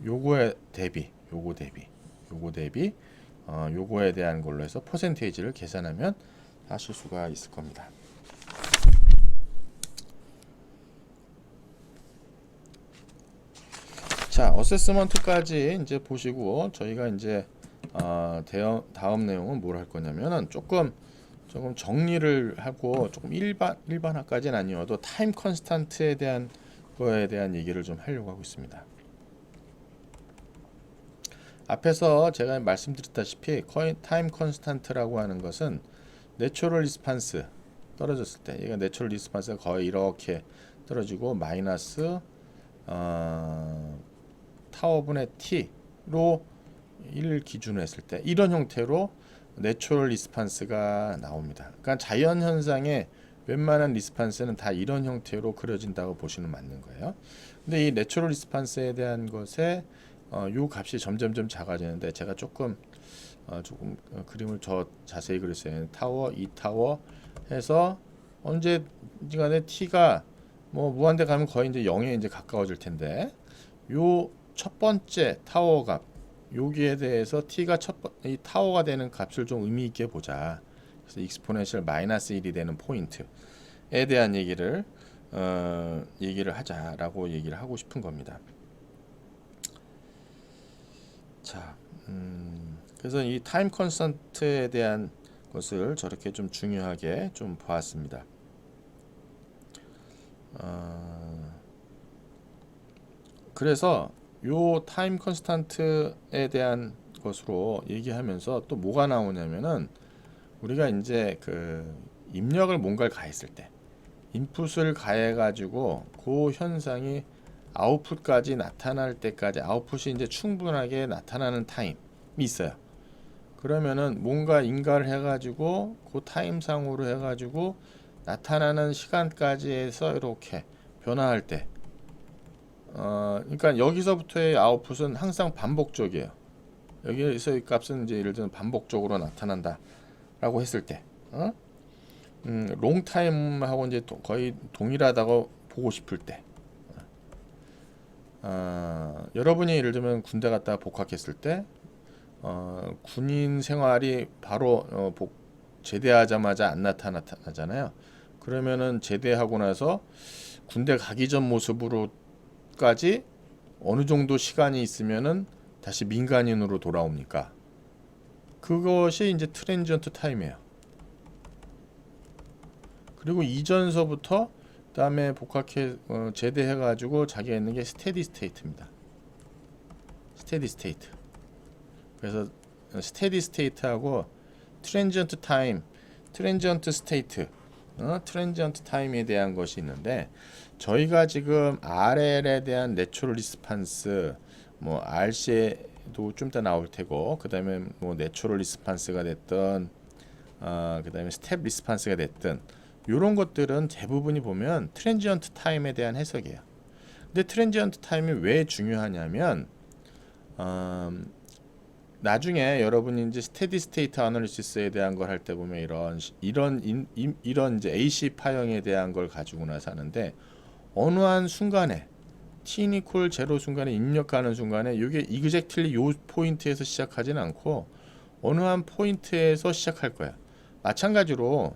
요거에 대비 요거에 대한 걸로 해서 퍼센테이지를 계산하면 하실 수가 있을 겁니다. 자, 어세스먼트까지 이제 보시고 저희가 이제 다음 내용은 뭘 할 거냐면은 조금 정리를 하고 조금 일반화까지는 아니어도 타임 컨스탄트에 대한 거에 대한 얘기를 좀 하려고 하고 있습니다. 앞에서 제가 말씀드렸다시피 타임 컨스탄트라고 하는 것은 내추럴 리스판스 떨어졌을 때, 얘가 내추럴 리스판스가 거의 이렇게 떨어지고 마이너스 타워분의 t로 1을 기준으로 했을 때 이런 형태로 내추럴 리스판스가 나옵니다. 그러니까 자연 현상의 웬만한 리스판스는 다 이런 형태로 그려진다고 보시면 맞는 거예요. 근데 이 내추럴 리스판스에 대한 것에 요 값이 점점점 작아지는데 제가 조금 그림을 더 자세히 그렸어요. 타워, 이 타워 해서 언제간에 t가 뭐 무한대 가면 거의 이제 0에 이제 가까워질 텐데, 요 첫 번째 타워 값, 여기에 대해서 t가 이 타워가 되는 값을 좀 의미 있게 보자. 그래서 익스포넨셜 마이너스 1이 되는 포인트에 대한 얘기를 하자라고 얘기를 하고 싶은 겁니다. 자, 그래서 이 타임 컨스턴트에 대한 것을 저렇게 좀 중요하게 좀 보았습니다. 그래서 요 타임 컨스탄트에 대한 것으로 얘기하면서 또 뭐가 나오냐면은 우리가 이제 그 입력을 뭔가를 가했을 때 인풋을 가해 가지고 그 현상이 아웃풋까지 나타날 때까지 아웃풋이 이제 충분하게 나타나는 타임이 있어요. 그러면은 뭔가 인가를 해가지고 그 타임상으로 해가지고 나타나는 시간까지 해서 이렇게 변화할 때, 그러니까 여기서부터의 아웃풋은 항상 반복적이에요. 여기서의 값은 이제 예를 들면 반복적으로 나타난다라고 했을 때, 롱타임하고 이제 거의 동일하다고 보고 싶을 때, 여러분이 예를 들면 군대 갔다 복학했을 때, 군인 생활이 바로 제대하자마자 안 나타나잖아요. 그러면은 제대하고 나서 군대 가기 전 모습으로까지 어느 정도 시간이 있으면은 다시 민간인으로 돌아옵니까? 그것이 이제 트랜지언트 타임이에요. 그리고 이전서부터 그다음에 복학해 제대해가지고 자기가 있는 게 스테디 스테이트입니다. 스테디 스테이트. 그래서 스테디 스테이트하고 트랜지언트 타임, 트랜지언트 스테이트, 트랜지언트 타임에 대한 것이 있는데 저희가 지금 RL에 대한 내추럴 리스판스, 뭐 RC에도 좀 이따 나올 테고, 그다음에 뭐 내추럴 리스판스가 됐던, 그다음에 스텝 리스판스가 됐든 이런 것들은 대부분이 보면 트랜지언트 타임에 대한 해석이에요. 근데 트랜지언트 타임이 왜 중요하냐면 나중에 여러분이 이제 스테디 스테이트 아널리시스에 대한 걸 할 때 보면 이런 이제 AC 파형에 대한 걸 가지고 나서 하는데 어느 한 순간에 t=0 순간에 입력하는 순간에 이게 이그젝틀리 요 포인트에서 시작하지는 않고 어느 한 포인트에서 시작할 거야. 마찬가지로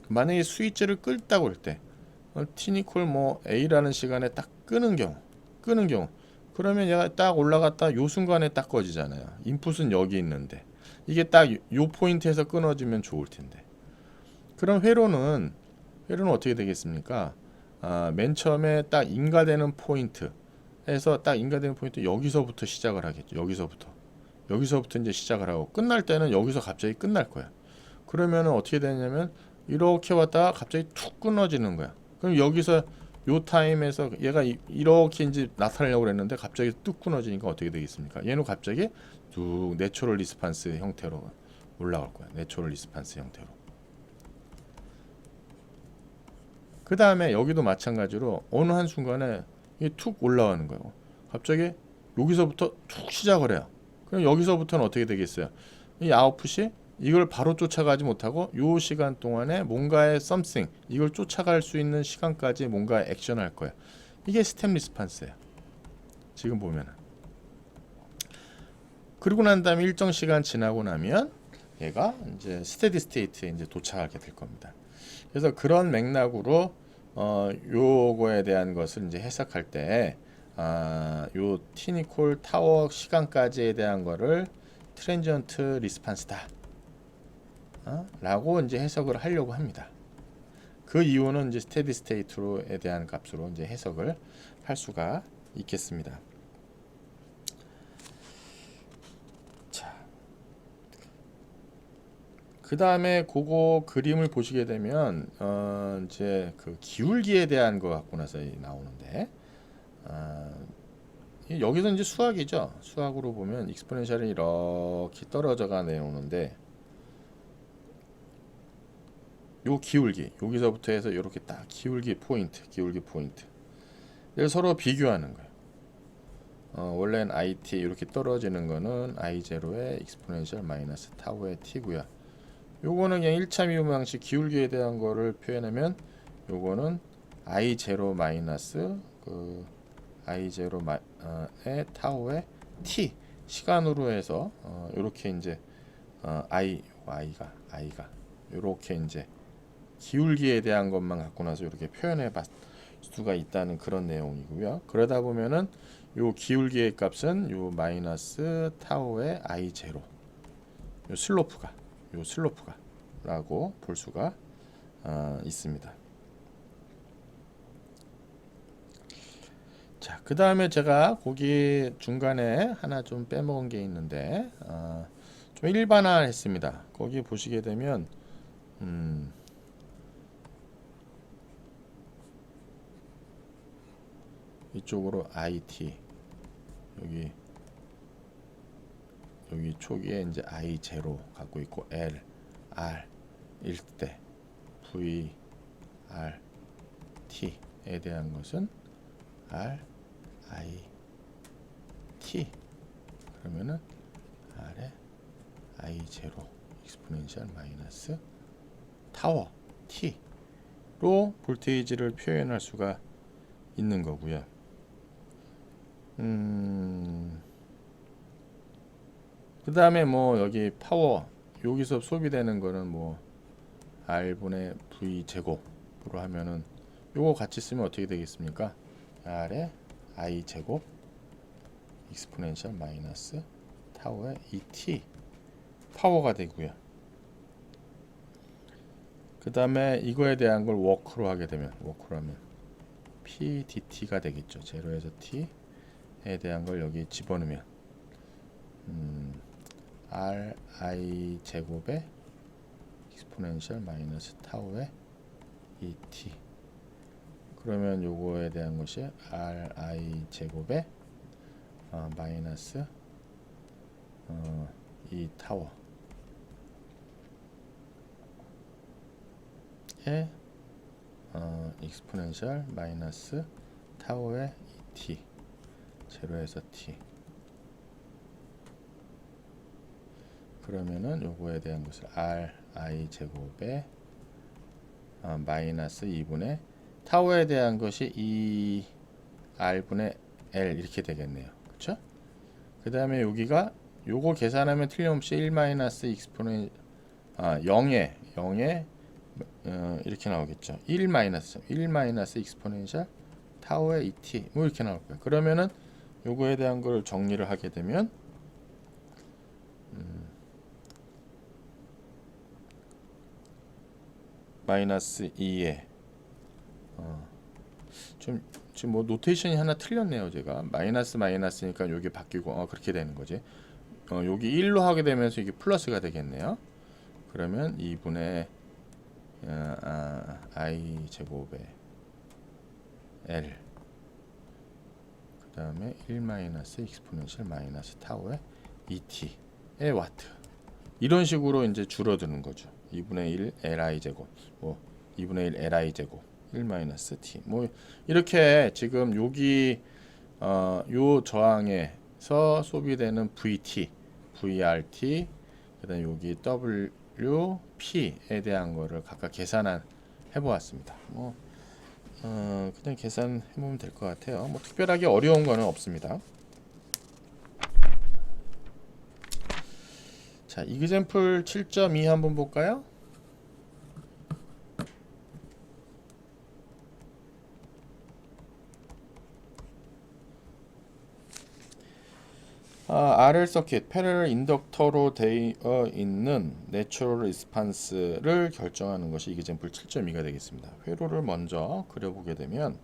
만약에 스위치를 끌다고 할 때 t=뭐 A라는 시간에 딱 끄는 경우 그러면 얘가 딱 올라갔다 요 순간에 딱 꺼지잖아요. 인풋은 여기 있는데 이게 딱 요 포인트에서 끊어지면 좋을 텐데. 그럼 회로는 어떻게 되겠습니까? 맨 처음에 딱 인가되는 포인트에서 딱 인가되는 포인트 여기서부터 시작을 하겠죠. 여기서부터 이제 시작을 하고 끝날 때는 여기서 갑자기 끝날 거야. 그러면은 어떻게 되냐면 이렇게 왔다가 갑자기 툭 끊어지는 거야. 그럼 여기서 요 타임에서 얘가 이렇게 이제 나타내려고 그랬는데 갑자기 뚝 끊어지니까 어떻게 되겠습니까? 얘는 갑자기 쭉 내추럴 리스판스 형태로 올라갈 거야. 내추럴 리스판스 형태로. 그 다음에 여기도 마찬가지로 어느 한 순간에 이게 툭 올라가는 거예요. 갑자기 여기서부터 툭 시작을 해요. 그럼 여기서부터는 어떻게 되겠어요? 이 아웃풋이 이걸 바로 쫓아가지 못하고 요 시간 동안에 뭔가의 something 이걸 쫓아갈 수 있는 시간까지 뭔가 액션을 할 거예요. 이게 스텝 리스판스예요. 지금 보면은. 그리고 난 다음에 일정 시간 지나고 나면 얘가 이제 스테디 스테이트에 이제 도착하게 될 겁니다. 그래서 그런 맥락으로 요거에 대한 것을 이제 해석할 때 요 티니콜 타워 시간까지에 대한 거를 트랜지언트 리스판스다. 라고 이제 해석을 하려고 합니다. 그 이유는 이제 스테디 스테이트로에 대한 값으로 이제 해석을 할 수가 있겠습니다. 자, 그 다음에 그거 그림을 보시게 되면 이제 그 기울기에 대한 거 갖고 나서 나오는데 여기서 이제 수학이죠. 수학으로 보면 익스포넨셜이 이렇게 떨어져가 내려오는데 요 기울기 여기서부터 해서 이렇게 딱 기울기 포인트 를 서로 비교하는 거예요. 원래는 IT 이렇게 떨어지는 거는 I0의 익스포넨셜 마이너스 타우의 t고요. 요거는 그냥 1차 미분 방식 기울기에 대한 거를 표현하면 요거는 I0 마이너스 그 I0의 타우의 t 시간으로 해서 이렇게 이제 i가 이렇게 이제 기울기에 대한 것만 갖고 나서 이렇게 표현해 봤 수가 있다는 그런 내용이고요. 그러다 보면은 요 기울기의 값은 요 마이너스 타우의 I0 요 슬로프가 요 슬로프가 라고 볼 수가 있습니다. 자, 그 다음에 제가 거기 중간에 하나 좀 빼먹은 게 있는데 좀 일반화했습니다. 거기 보시게 되면 이쪽으로 IT 여기 초기에 이제 I0 갖고 있고 L, R 1대 V, R, T에 대한 것은 R, I, T 그러면은 R에 I0 익스포넨셜 마이너스 타워 T로 볼테이지를 표현할 수가 있는 거고요. 그 다음에 뭐 여기 파워 여기서 소비되는 거는 뭐 R분의 V 제곱으로 하면은 요거 같이 쓰면 어떻게 되겠습니까? R의 I 제곱 익스포넨셜 마이너스 타워의 ET 파워가 되고요. 그 다음에 이거에 대한 걸 워크로 하게 되면 워크로 하면 PDT가 되겠죠. 0에서 T에 대한 걸 여기 집어넣으면 RI 제곱의 익스포넨셜 마이너스 타워의 ET 그러면 요거에 대한 것이 RI 제곱의 마이너스 이 타워의 익스포넨셜 마이너스 타워의 ET 0에서 T 그러면은 요거에 대한 것을 RI 제곱의 마이너스 2분의 타워에 대한 것이 2R분의 L 이렇게 되겠네요. 그쵸? 그 다음에 여기가 요거 계산하면 틀림없이 1 마이너스 익스포넨 0에 이렇게 나오겠죠. 1 마이너스 익스포넨셜 타워의 ET 뭐 이렇게 나올 거예요. 그러면은 요거에 대한 걸 정리를 하게 되면 마이너스 2에 좀 지금 뭐 노테이션이 하나 틀렸네요. 제가 마이너스니까 여기 바뀌고 그렇게 되는 거지. 여기 1로 하게 되면서 이게 플러스가 되겠네요. 그러면 2분의 I 제곱의 L 그 다음에 1 마이너스 익스포넨셜 마이너스 타워의 ET의 와트 이런 식으로 이제 줄어드는 거죠. 2분의 1 Li 제곱 뭐 2분의 1 Li 제곱 1 마이너스 T 뭐 이렇게 지금 여기 요 저항에서 소비되는 VT, VRT 그다음 여기 WP에 대한 거를 각각 계산해 보았습니다. 뭐 그냥 계산해 보면 될 것 같아요. 뭐 특별하게 어려운 거는 없습니다. 자, 이그젬플 7.2 한번 볼까요? RL 서킷 패러럴 인덕터로 되어 있는 내추럴 리스판스를 결정하는 것이 이그젬플 7.2가 되겠습니다. 회로를 먼저 그려보게 되면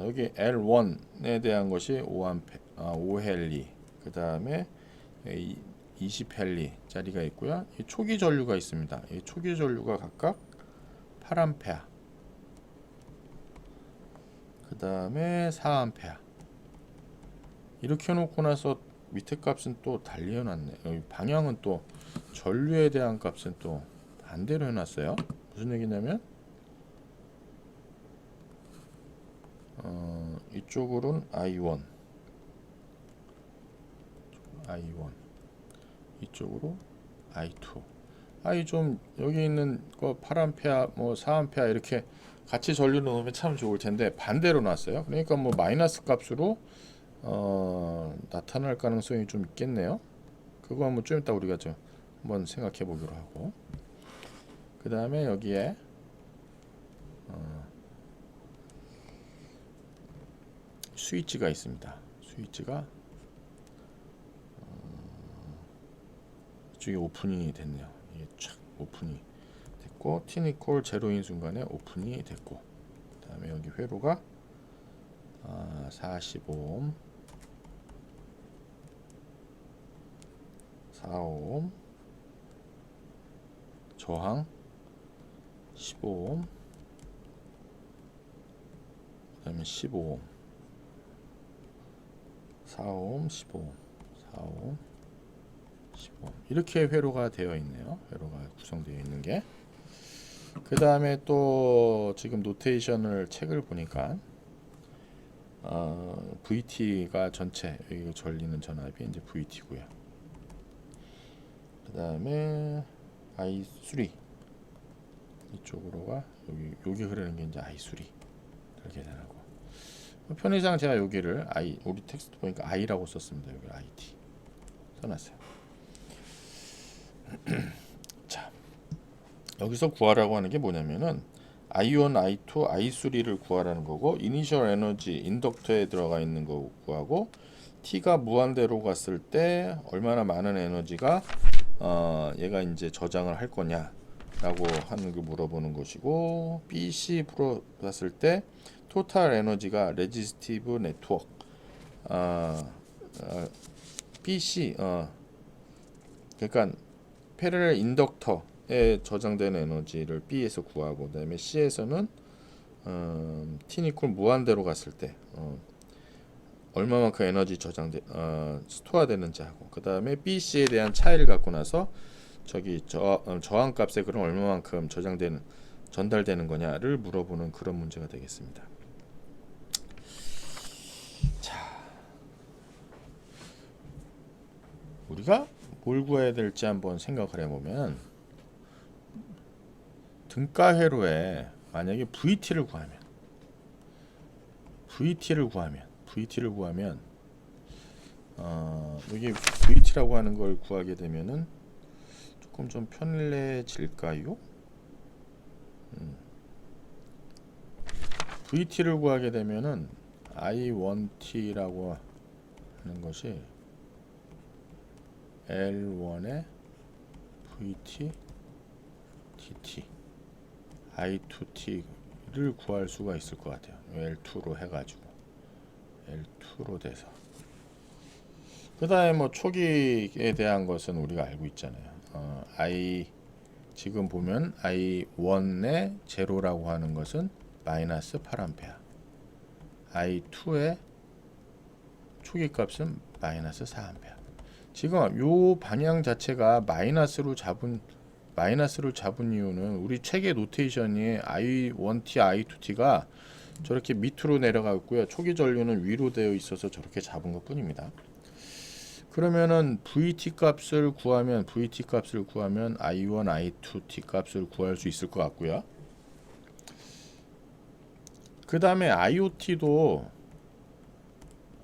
여기 L1에 대한 것이 5헬리 그 다음에 20헬리짜리가 있고요. 이 초기 전류가 있습니다. 이 초기 전류가 각각 8A 그 다음에 4A 이렇게 해놓고 나서 밑에 값은 또 달리 해놨네. 여기 방향은 또 전류에 대한 값은 또 반대로 해놨어요. 무슨 얘기냐면 이쪽으로는 I1 이쪽으로 I2 좀 여기 있는 거 8A 뭐 4A 이렇게 같이 전류 넣으면 참 좋을 텐데 반대로 놨어요. 그러니까 뭐 마이너스 값으로 나타날 가능성이 좀 있겠네요. 그거 한번 좀 이따 우리가 좀 한번 생각해 보기로 하고 그 다음에 여기에 스위치가 있습니다. 스위치가 이쪽에 오픈이 됐네요. 이게 촥 오픈이 됐고 티니콜 제로인 순간에 오픈이 됐고, 그 다음에 여기 회로가 45옴 4옴 저항 15옴 그 다음에 15옴 4옴 15옴 4옴 15옴 이렇게 회로가 되어 있네요. 회로가 구성되어 있는 게. 그 다음에 또 지금 노테이션을 책을 보니까 VT가 전체 여기 전리는 전압이 이제 VT고요. 그 다음에 I3 이쪽으로가 여기 흐르는 게 이제 I3 이렇게 되고, 편의상 제가 여기를 I, 우리 텍스트 보니까 I라고 썼습니다. 여기 IT 써놨어요. 자, 여기서 구하라고 하는 게 뭐냐면은 I1, I2, I3를 구하라는 거고, 이니셜 에너지 인덕터에 들어가 있는 거 구하고, T가 무한대로 갔을 때 얼마나 많은 에너지가 얘가 이제 저장을 할 거냐라고 하는 거 물어보는 것이고, BC 프로 갔을 때 토탈 에너지가 레지스티브 네트워크 BC 그러니까 패러렐 인덕터에 저장되는 에너지를 B에서 구하고, 그다음에 C에서는 T니콜 무한대로 갔을 때 얼마만큼 에너지 스토어되는지 하고, 그 다음에 BC에 대한 차이를 갖고 나서 저기 저항값에 그럼 얼마만큼 전달되는 거냐를 물어보는 그런 문제가 되겠습니다. 자, 우리가 뭘 구해야 될지 한번 생각을 해보면, 등가 회로에 만약에 VT를 구하면 여기 VT라고 하는 걸 구하게 되면은 조금 좀 편리해질까요? VT를 구하게 되면은 I1T라고 하는 것이 L1의 VT TT I2T를 구할 수가 있을 것 같아요. L2로 해가지고 L2로 돼서, 그 다음에 뭐 초기에 대한 것은 우리가 알고 있잖아요. 지금 보면 I1의 제로라고 하는 것은 마이너스 8A, I2의 초기 값은 마이너스 4A. 지금 요 방향 자체가 마이너스로 잡은 이유는 우리 책의 노테이션이 I1T, I2T가 저렇게 밑으로 내려가 있고요. 초기 전류는 위로 되어 있어서 저렇게 잡은 것 뿐입니다. 그러면은 VT 값을 구하면 I1, I2T 값을 구할 수 있을 것 같고요. 그 다음에 IoT도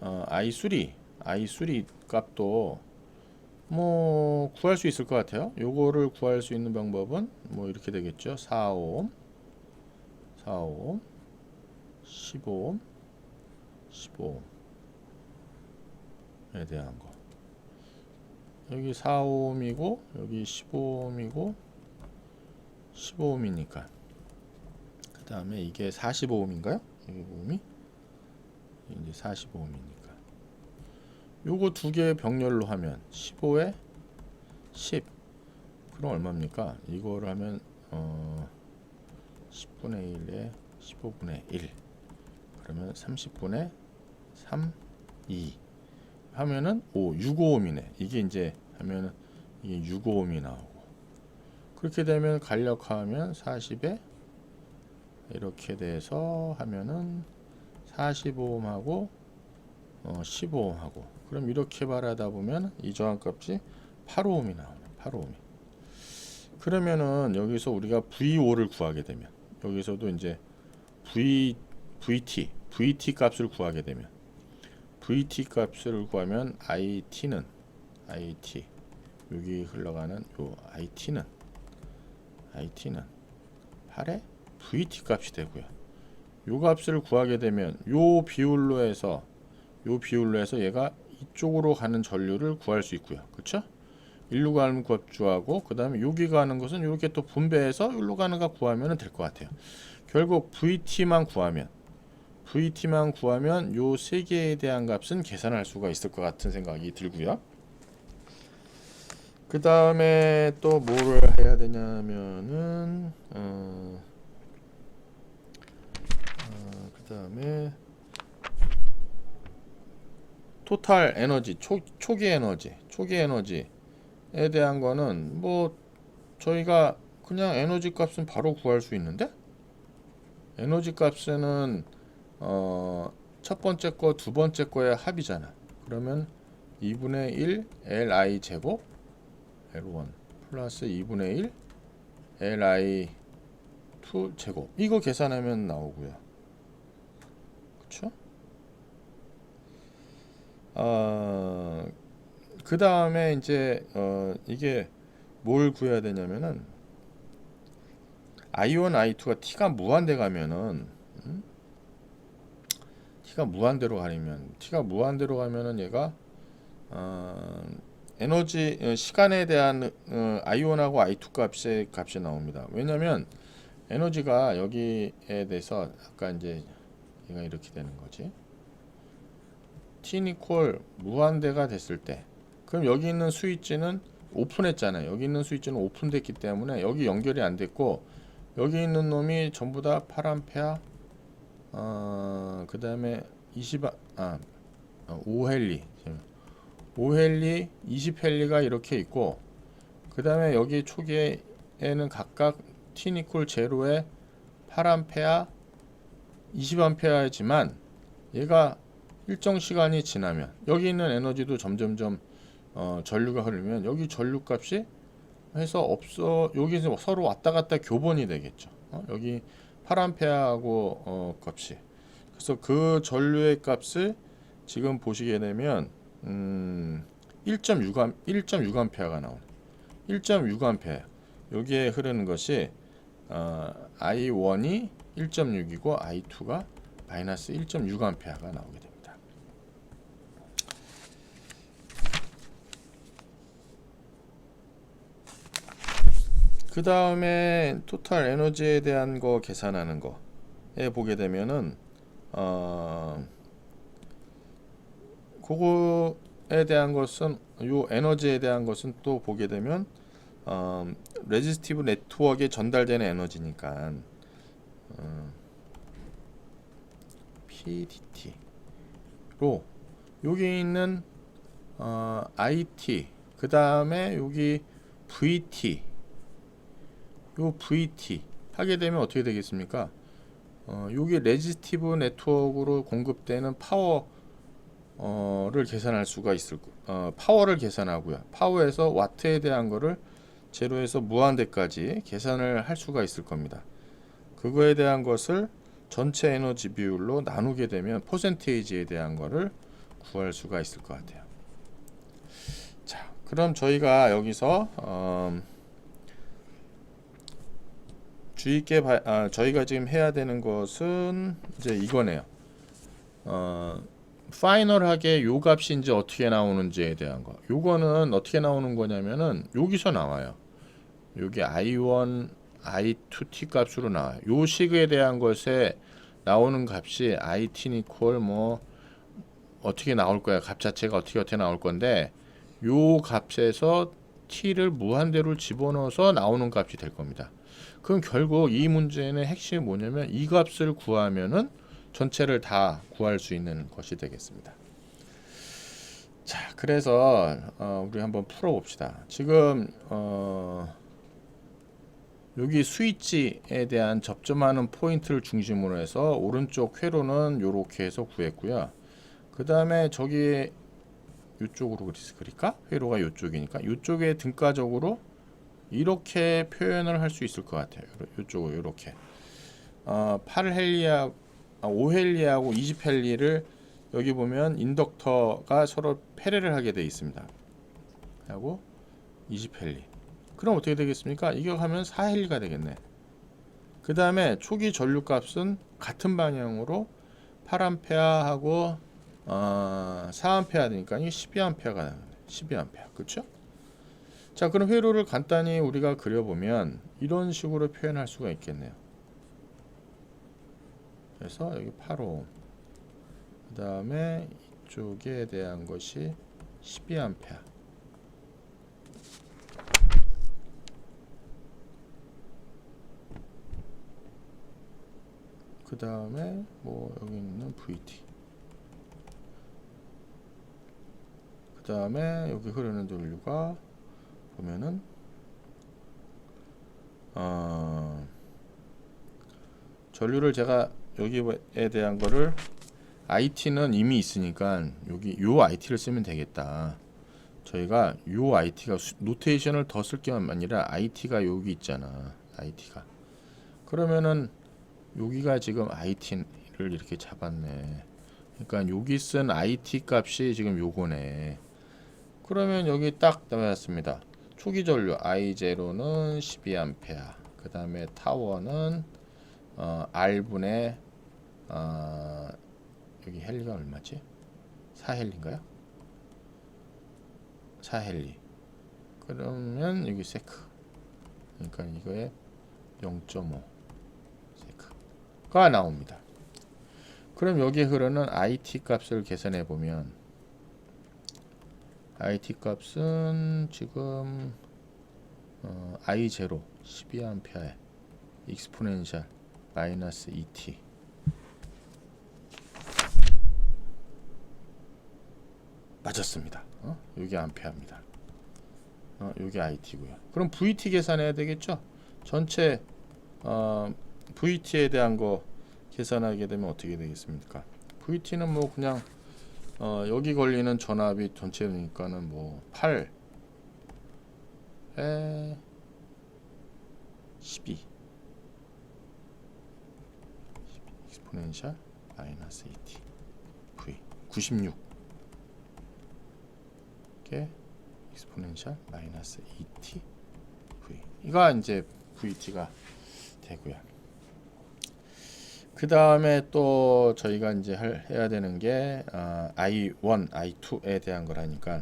I3 값도 뭐 구할 수 있을 것 같아요. 요거를 구할 수 있는 방법은 뭐 이렇게 되겠죠. 4옴 15옴 15옴에 대한 거, 여기 4옴이고 여기 15옴이고 15옴이니까, 그 다음에 이게 45옴인가요? 여기 옴이 이제 45옴이니까 요거 두 개 병렬로 하면 15에 10, 그럼 얼마입니까? 이거를 하면 10분의 1에 15분의 1, 그러면 30분의 3, 2 하면은 6오음이네. 이게 이제 하면은 이게 6오음이 나오고, 그렇게 되면 간략화하면 40에 이렇게 돼서 하면은 45옴하고 15옴하고, 그럼 이렇게 말하다 보면 이 저항값이 8오음이 나오네. 8오음이. 그러면은 여기서 우리가 V5를 구하게 되면, 여기서도 이제 VT 값을 구하게 되면, VT 값을 구하면 IT 여기 흘러가는 요 IT는 8의 VT 값이 되고요. 요 값을 구하게 되면 요 비율로 해서 요 비율로 해서 얘가 이쪽으로 가는 전류를 구할 수 있고요. 그쵸? 일로 가는 값주하고 그 다음에 여기 가는 것은 이렇게 또 분배해서 일로 가는 거 구하면 될 것 같아요. 결국 VT만 구하면 요 세 개에 대한 값은 계산할 수가 있을 것 같은 생각이 들고요. 그 다음에 또 뭐를 해야 되냐면은 그 다음에 토탈 에너지 초기 에너지에 대한 거는 뭐 저희가 그냥 에너지 값은 바로 구할 수 있는데 에너지 값은 첫 번째 거 두 번째 거의 합이잖아. 그러면 2분의 1 Li 제곱 L1 플러스 2분의 1 Li 2 제곱 이거 계산하면 나오고요. 그쵸? 그 다음에 이제 이게 뭘 구해야 되냐면은 I1, I2가 T가 무한대 가면은 T가 무한대로 가면은 얘가 에너지 시간에 대한 I1하고 I2 값이 나옵니다. 왜냐면 에너지가 여기에 대해서 아까 이제 얘가 이렇게 되는 거지. T 이퀄 무한대가 됐을 때 그럼 여기 있는 스위치는 오픈했잖아요. 여기 있는 스위치는 오픈됐기 때문에 여기 연결이 안 됐고 여기 있는 놈이 전부 다 8A 그 다음에 5헨리 20헨리가 이렇게 있고 그 다음에 여기 초기에는 각각 T 이퀄 제로에 8A 20A이지만 얘가 일정 시간이 지나면 여기 있는 에너지도 점점점 전류가 흐르면 여기 전류 값이 해서 없어 여기서 서로 왔다 갔다 교본이 되겠죠. 여기 8A하고 값이 그래서 그 전류의 값을 지금 보시게 되면 1.6A가 나오네. 1.6A 여기에 흐르는 것이 I1이 1.6이고 I2가 마이너스 1.6A가 나오게 됩니다. 그 다음에 토탈 에너지에 대한 거 계산하는 거에 보게 되면은 그거에 대한 것은 요 에너지에 대한 것은 또 보게 되면 레지스티브 네트워크에 전달되는 에너지니까 PDT로 여기 있는 IT 그 다음에 여기 VT 요 VT 하게 되면 어떻게 되겠습니까? 여기 레지스티브 네트워크로 공급되는 파워를 계산할 수가 있을 파워를 계산하고요. 파워에서 와트에 대한 거를 제로에서 무한대까지 계산을 할 수가 있을 겁니다. 그거에 대한 것을 전체 에너지 비율로 나누게 되면 퍼센테이지에 대한 거를 구할 수가 있을 것 같아요. 자, 그럼 저희가 여기서 주의 있게 저희가 지금 해야 되는 것은 이제 이거네요. 파이널하게 요 값이 이제 어떻게 나오는지에 대한 거. 요거는 어떻게 나오는 거냐면은 여기서 나와요. 여기 I1, I2 T 값으로 나와요. 요 식에 대한 것에 나오는 값이 IT 이퀄 뭐 어떻게 나올 거야. 값 자체가 어떻게 나올 건데 요 값에서 T를 무한대로 집어넣어서 나오는 값이 될 겁니다. 그럼 결국 이 문제는 핵심이 뭐냐면 이 값을 구하면은 전체를 다 구할 수 있는 것이 되겠습니다. 자, 그래서 우리 한번 풀어봅시다. 지금 여기 스위치에 대한 접점하는 포인트를 중심으로 해서 오른쪽 회로는 이렇게 해서 구했고요. 그 다음에 저기 이쪽으로 그릴까? 회로가 이쪽이니까 이쪽에 등가적으로 이렇게 표현을 할 수 있을 것 같아요. 이쪽으로 이렇게 8헨리하고 5헨리하고 20헨리를 여기 보면 인덕터가 서로 패레를 하게 되어 있습니다. 하고 20헨리. 그럼 어떻게 되겠습니까? 이거 하면 4헨리가 되겠네. 그 다음에 초기 전류값은 같은 방향으로 8A하고 4A 되니까 이게 12A가 나오네. 12A. 그렇죠? 자, 그럼 회로를 간단히 우리가 그려보면 이런 식으로 표현할 수가 있겠네요. 그래서 여기 8옴, 그 다음에 이쪽에 대한 것이 12A. 그 다음에 뭐 여기 있는 VT, 그 다음에 여기 흐르는 전류가 보면은 전류를 제가 여기에 대한 거를 IT는 이미 있으니까 여기 요 IT를 쓰면 되겠다. 저희가 요 IT가 노테이션을 더 쓸 게 아니라 IT가 여기 있잖아. IT가. 그러면은 여기가 지금 IT를 이렇게 잡았네. 그러니까 여기 쓴 IT 값이 지금 요거네. 그러면 여기 딱 나왔습니다. 초기 전류 I0는 12A. 그 다음에 타워는 R분의 여기 헬리가 얼마지? 4헬리인가요? 4헬리. 그러면 여기 세크. 그러니까 이거에 0.5 세크가 나옵니다. 그럼 여기에 흐르는 IT 값을 계산해 보면 IT 값은 지금 I0 12A에 익스포넨셜 마이너스 2t 맞았습니다. 여기 암페어입니다. 여기 IT고요. 그럼 VT 계산해야 되겠죠? 전체 VT에 대한 거 계산하게 되면 어떻게 되겠습니까? VT는 뭐 그냥 여기 걸리는 전압이 전체니까는 뭐 8에 12 익스포넨셜 마이너스 2t V 96 게 익스포넨셜 마이너스 2t V 이가 이제 VT가 되고요. 그 다음에 또 저희가 이제 해야 되는 게 I1, I2에 대한 거라니까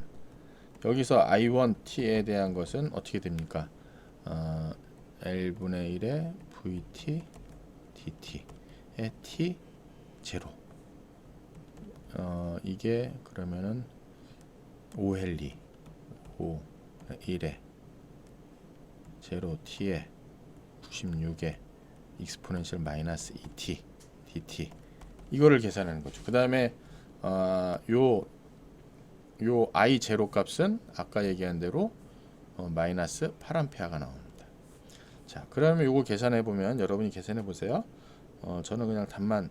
여기서 I1T에 대한 것은 어떻게 됩니까? L분의 1의 VT DT의 T 제로 이게 그러면은 5헬리 5 1에 제로 T에 96에 익스포넨셜 마이너스 2t dt 이거를 계산하는 거죠. 그 다음에 요 I 제로 값은 아까 얘기한 대로 마이너스 8A가 나옵니다. 자, 그러면 요거 계산해 보면 여러분이 계산해 보세요. 저는 그냥 답만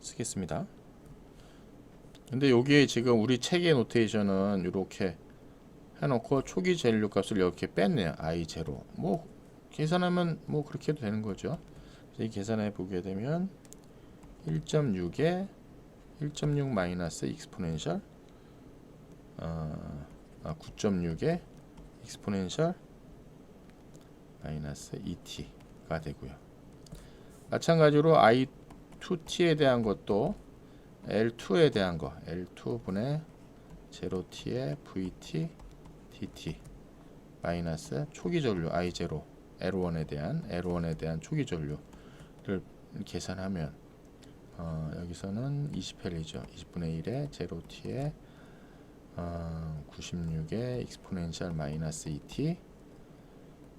쓰겠습니다. 근데 여기에 지금 우리 책의 노테이션은 이렇게 해놓고 초기 전류 값을 이렇게 뺐네요. I0 뭐 계산하면 뭐 그렇게 해도 되는 거죠. 이 계산해 보게 되면 1.6에 1.6 마이너스 익스포넨셜 9.6에 익스포넨셜 마이너스 2t가 되고요. 마찬가지로 I2t에 대한 것도 L2에 대한 거 L2분의 0t의 VT dt 마이너스 초기 전류 I0 L1에 대한 초기 전류를 계산하면 여기서는 20헬리죠. 20분의 1에 0t에 96에 익스포넨셜 마이너스 2t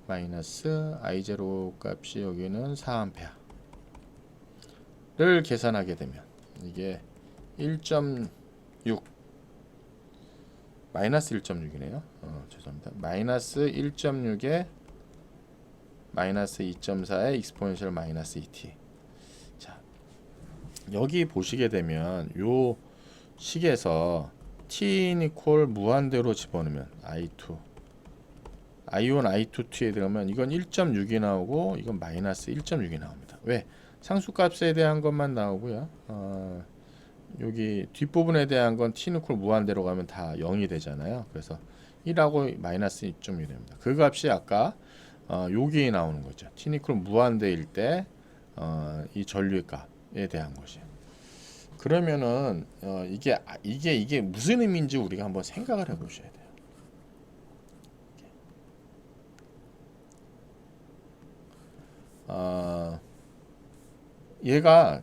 마이너스 I0 값이 여기는 4A를 계산하게 되면 이게 1.6 마이너스 1.6이네요. 죄송합니다. 마이너스 1.6에 마이너스 2.4에 익스포넨셜 마이너스 2t. 자, 여기 보시게 되면 요 식에서 t인 이퀄 무한대로 집어넣으면 I2, I1, I2t에 들어가면 이건 1.6이 나오고 이건 마이너스 1.6이 나옵니다. 왜? 상수값에 대한 것만 나오고요. 여기 뒷부분에 대한 건 t는 콜 무한대로 가면 다 0이 되잖아요. 그래서 1하고 마이너스 2.1이 됩니다. 그 값이 아까 여기에 나오는 거죠. t는 콜 무한대일 때 이 전류의 값에 대한 것이. 그러면은 이게 무슨 의미인지 우리가 한번 생각을 해보셔야 돼요. 얘가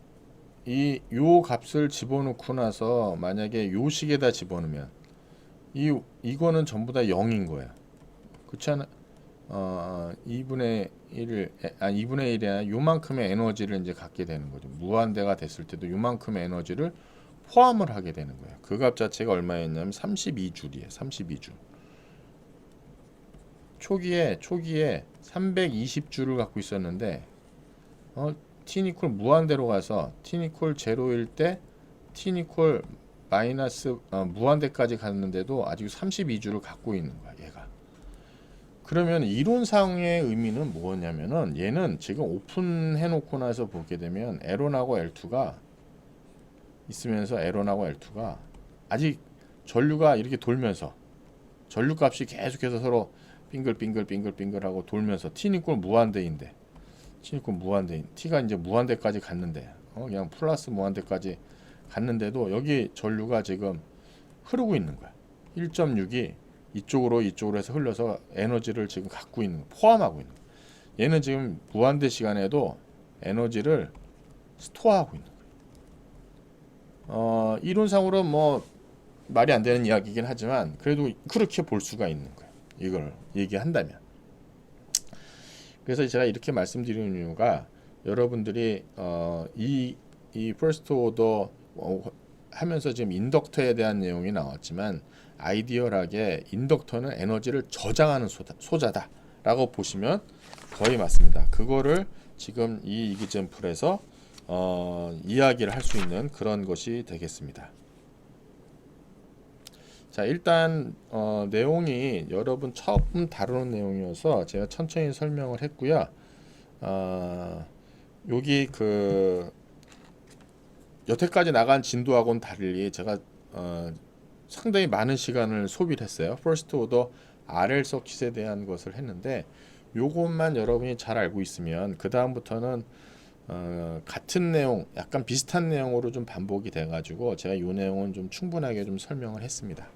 요 값을 집어넣고 나서 만약에 요 식에다 집어넣으면 이거는 전부 다 0인 거야. 그렇지 않아? 2분의 2분의 1이 아니라 요만큼의 에너지를 이제 갖게 되는 거죠. 무한대가 됐을 때도 요만큼의 에너지를 포함을 하게 되는 거예요. 그 값 자체가 얼마였냐면 32줄이에요. 32줄. 초기에 320줄을 갖고 있었는데 t니콜 무한대로 가서 t니콜 0일 때 t니콜 마이너스 무한대까지 갔는데도 아직 32줄을 갖고 있는 거야, 얘가. 그러면 이론상의 의미는 뭐냐면은 얘는 지금 오픈해 놓고 나서 보게 되면 L1하고 L2가 있으면서 L1하고 L2가 아직 전류가 이렇게 돌면서 전류 값이 계속해서 서로 빙글빙글하고 돌면서 t니콜 무한대인데 t니콜 무한대인 t가 이제 무한대까지 갔는데 그냥 플러스 무한대까지 갔는데도 여기 전류가 지금 흐르고 있는 거야. 1.6이 이쪽으로 해서 흘러서 에너지를 지금 갖고 있는 거야. 포함하고 있는 거야. 얘는 지금 무한대 시간에도 에너지를 스토어하고 있는 거야. 이론상으로 뭐 말이 안 되는 이야기이긴 하지만 그래도 그렇게 볼 수가 있는 거예요. 이걸 얘기한다면. 그래서 제가 이렇게 말씀드리는 이유가 여러분들이 이 퍼스트 오더 하면서 지금 인덕터에 대한 내용이 나왔지만 아이디얼하게 인덕터는 에너지를 저장하는 소자다라고 보시면 거의 맞습니다. 그거를 지금 이 이기젠플에서 이야기를 할 수 있는 그런 것이 되겠습니다. 자, 일단 내용이 여러분 처음 다루는 내용이어서 제가 천천히 설명을 했고요. 여기 여태까지 나간 진도하고는 달리 제가 상당히 많은 시간을 소비를 했어요. 퍼스트 오더 RL 서킷에 대한 것을 했는데 요것만 여러분이 잘 알고 있으면 그 다음부터는 같은 내용, 약간 비슷한 내용으로 좀 반복이 돼가지고 제가 이 내용은 좀 충분하게 좀 설명을 했습니다.